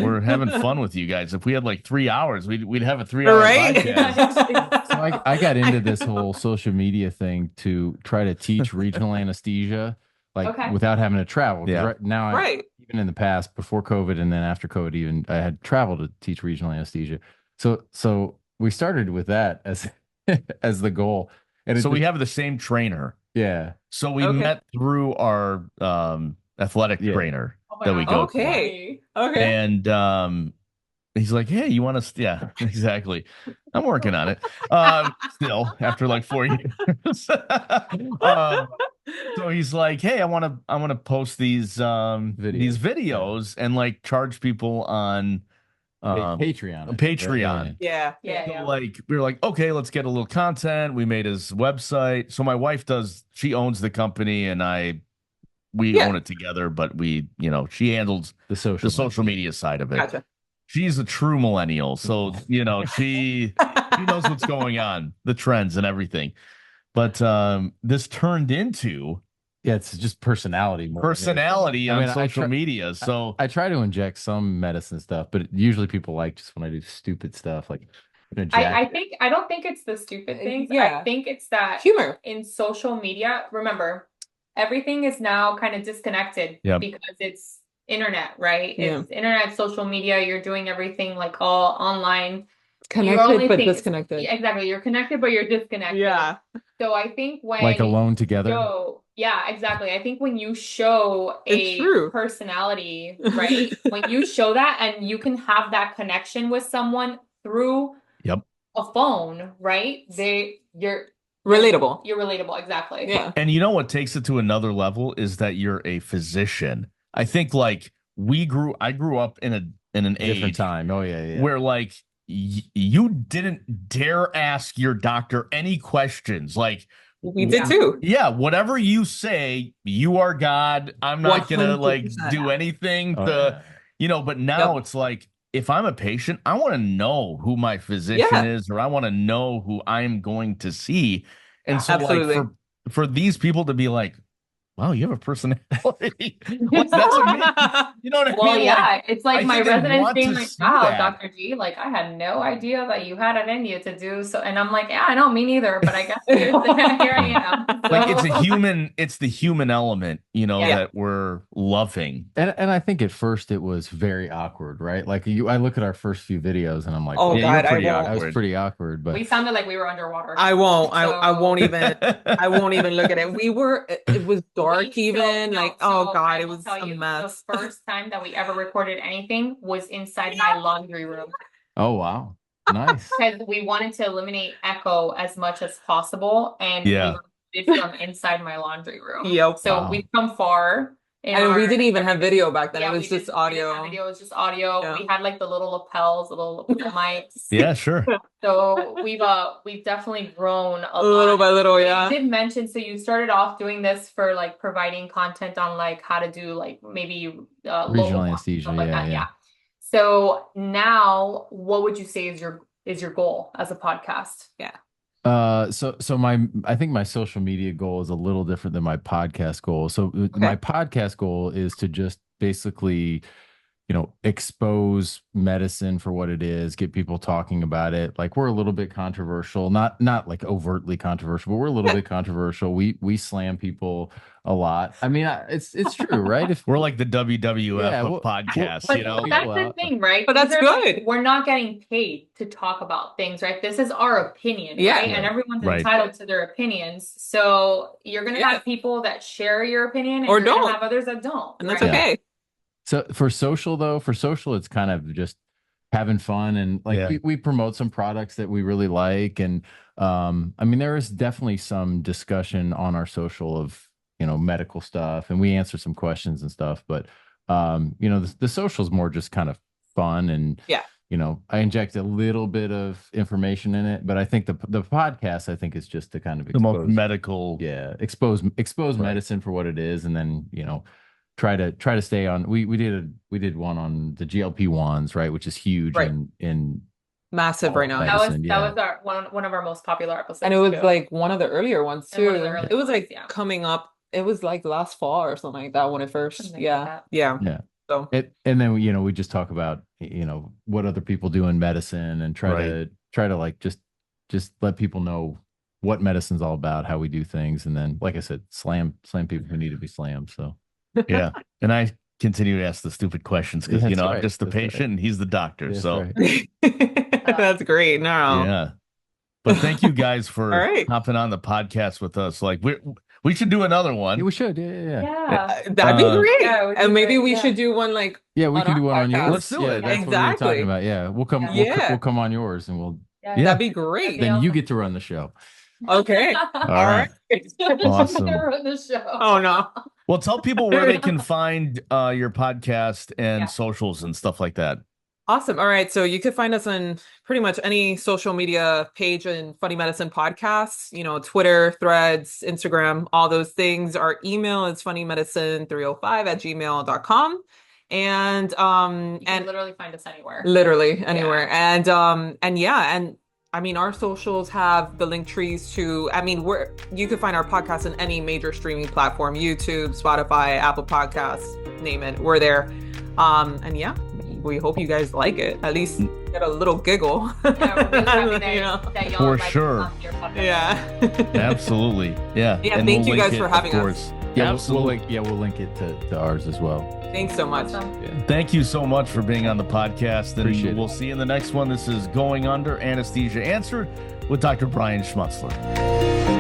we're having fun with you guys. If we had like 3 hours, we'd have a 3 hour Right? podcast. So I got into this whole social media thing to try to teach regional anesthesia, like Okay. without having to travel. 'Cause Yeah. Right now, Right. even in the past, before COVID and then after COVID, even I had traveled to teach regional anesthesia. So we started with that as as the goal. And So we have the same trainer. yeah. So we Okay. met through our athletic Yeah. trainer Oh that we go to. Okay. Okay. And he's like, hey, you want to? Yeah, exactly. I'm working on it. Still, after like 4 years. So he's like, hey, I want to post these videos and like charge people on Patreon. Patreon. Yeah. So, like, we were like, okay, let's get a little content. We made his website. So my wife she owns the company, and we own it together, but she handles the social media side of it. Gotcha. She's a true millennial, so she knows what's going on, the trends and everything. But this turned into it's just personality on social media. So I try to inject some medicine stuff, but usually people like just when I do stupid stuff like I don't think it's the stupid things. Yeah. I think it's that humor in social media. Remember, everything is now kind of disconnected because it's internet, right? It's internet, social media. You're doing everything like all online. Connected but disconnected. Exactly. You're connected, but you're disconnected. Yeah. So I think when like alone together. Yeah, exactly. I think when you show a personality, right? When you show that and you can have that connection with someone through a phone, right? You're relatable. You're relatable, exactly. Yeah. And you know what takes it to another level is that you're a physician. I think like I grew up in an different age time. Oh yeah. Where like you didn't dare ask your doctor any questions. Like we did too. Yeah, whatever you say, you are God. I'm not gonna like do anything but now it's like if I'm a patient, I want to know who my physician is, or I want to know who I'm going to see. And so like for these people to be like, wow, you have a personality. That's amazing. You know what I mean? Well, yeah, it's like my residents being like, wow, Dr. G, like I had no idea that you had it in you to do so. And I'm like, yeah, I know, me neither, but I guess here I am. So. Like it's the human element, that we're loving. And I think at first it was very awkward, right? Like I look at our first few videos and I'm like, oh God, I was pretty awkward, but we sounded like we were underwater. I won't even look at it. It was dark even like oh God, it was a mess. The first time that we ever recorded anything was inside my laundry room. Oh wow, nice. Because we wanted to eliminate echo as much as possible, and we did from inside my laundry room. Yep. So we've come far. And we didn't even have video back then. Yeah, it was just audio. Video was just audio. Yeah. We had like the little lapels, little mics. Yeah, sure. So we've definitely grown a little by little. Yeah. You did mention, so you started off doing this for like providing content on like how to do like maybe regional anesthesia. Like yeah. So now, what would you say is your goal as a podcast? Yeah. So I think my social media goal is a little different than my podcast goal. So my podcast goal is to just basically, expose medicine for what it is, get people talking about it. Like we're a little bit controversial, not like overtly controversial, but we're a little bit controversial. We slam people a lot. I mean, it's true, right? If we're like the WWF of podcasts, That's the thing, right? But that's good. We're not getting paid to talk about things, right? This is our opinion, right? And everyone's entitled to their opinions. So you're gonna have people that share your opinion, and or you're don't gonna have others that don't, and that's okay. So for social, it's kind of just having fun and like we promote some products that we really like. And I mean, there is definitely some discussion on our social of, medical stuff, and we answer some questions and stuff. But, the social is more just kind of fun. And, I inject a little bit of information in it. But I think the podcast, I think, is just to kind of expose, the most medical. Yeah. Expose medicine for what it is. And then, try to stay on. We did one on the GLP-1s, right, which is huge in massive right now. Medicine, that was our one of our most popular episodes, and it was like one of the earlier ones too. It was like coming up. It was like last fall or something like that when it first. Something yeah. So and then we just talk about what other people do in medicine and try to like just let people know what medicine's all about, how we do things, and then like I said, slam people who need to be slammed. So. Yeah. And I continue to ask the stupid questions because, I'm just the patient and he's the doctor. That's so that's great. No. Yeah. But thank you guys for hopping on the podcast with us. Like we should do another one. Yeah, we should. Yeah. That'd be great. And maybe we should do one like we can do one on yours. Let's do it. That's what we were talking about. Yeah. We'll come we'll come on yours and we'll that'd be great. Then you get to run the show. Okay. All right. Awesome. The show. Oh no. Well, tell people where they can find your podcast and socials and stuff like that. Awesome. All right. So you could find us on pretty much any social media page and Funny Medicine Podcasts, Twitter, Threads, Instagram, all those things. Our email is funnymedicine305@gmail.com. And You can and literally find us anywhere. literally anywhere. Yeah. And yeah, and I mean our socials have the link trees to, you can find our podcast on any major streaming platform, YouTube, Spotify, Apple Podcasts, name it. We're there. And yeah, we hope you guys like it. At least get a little giggle. Yeah, we're really happy that y'all For like sure. us on your podcast. Yeah. Absolutely. Yeah. Yeah, And thank we'll you guys link for it, having of us. course. Yeah, Absolutely. we'll link it to ours as well. Thanks so much. Awesome. Yeah. Thank you so much for being on the podcast. And Appreciate it. we'll see you in the next one. This is Going Under, Anesthesia Answered with Dr. Brian Schmutzler.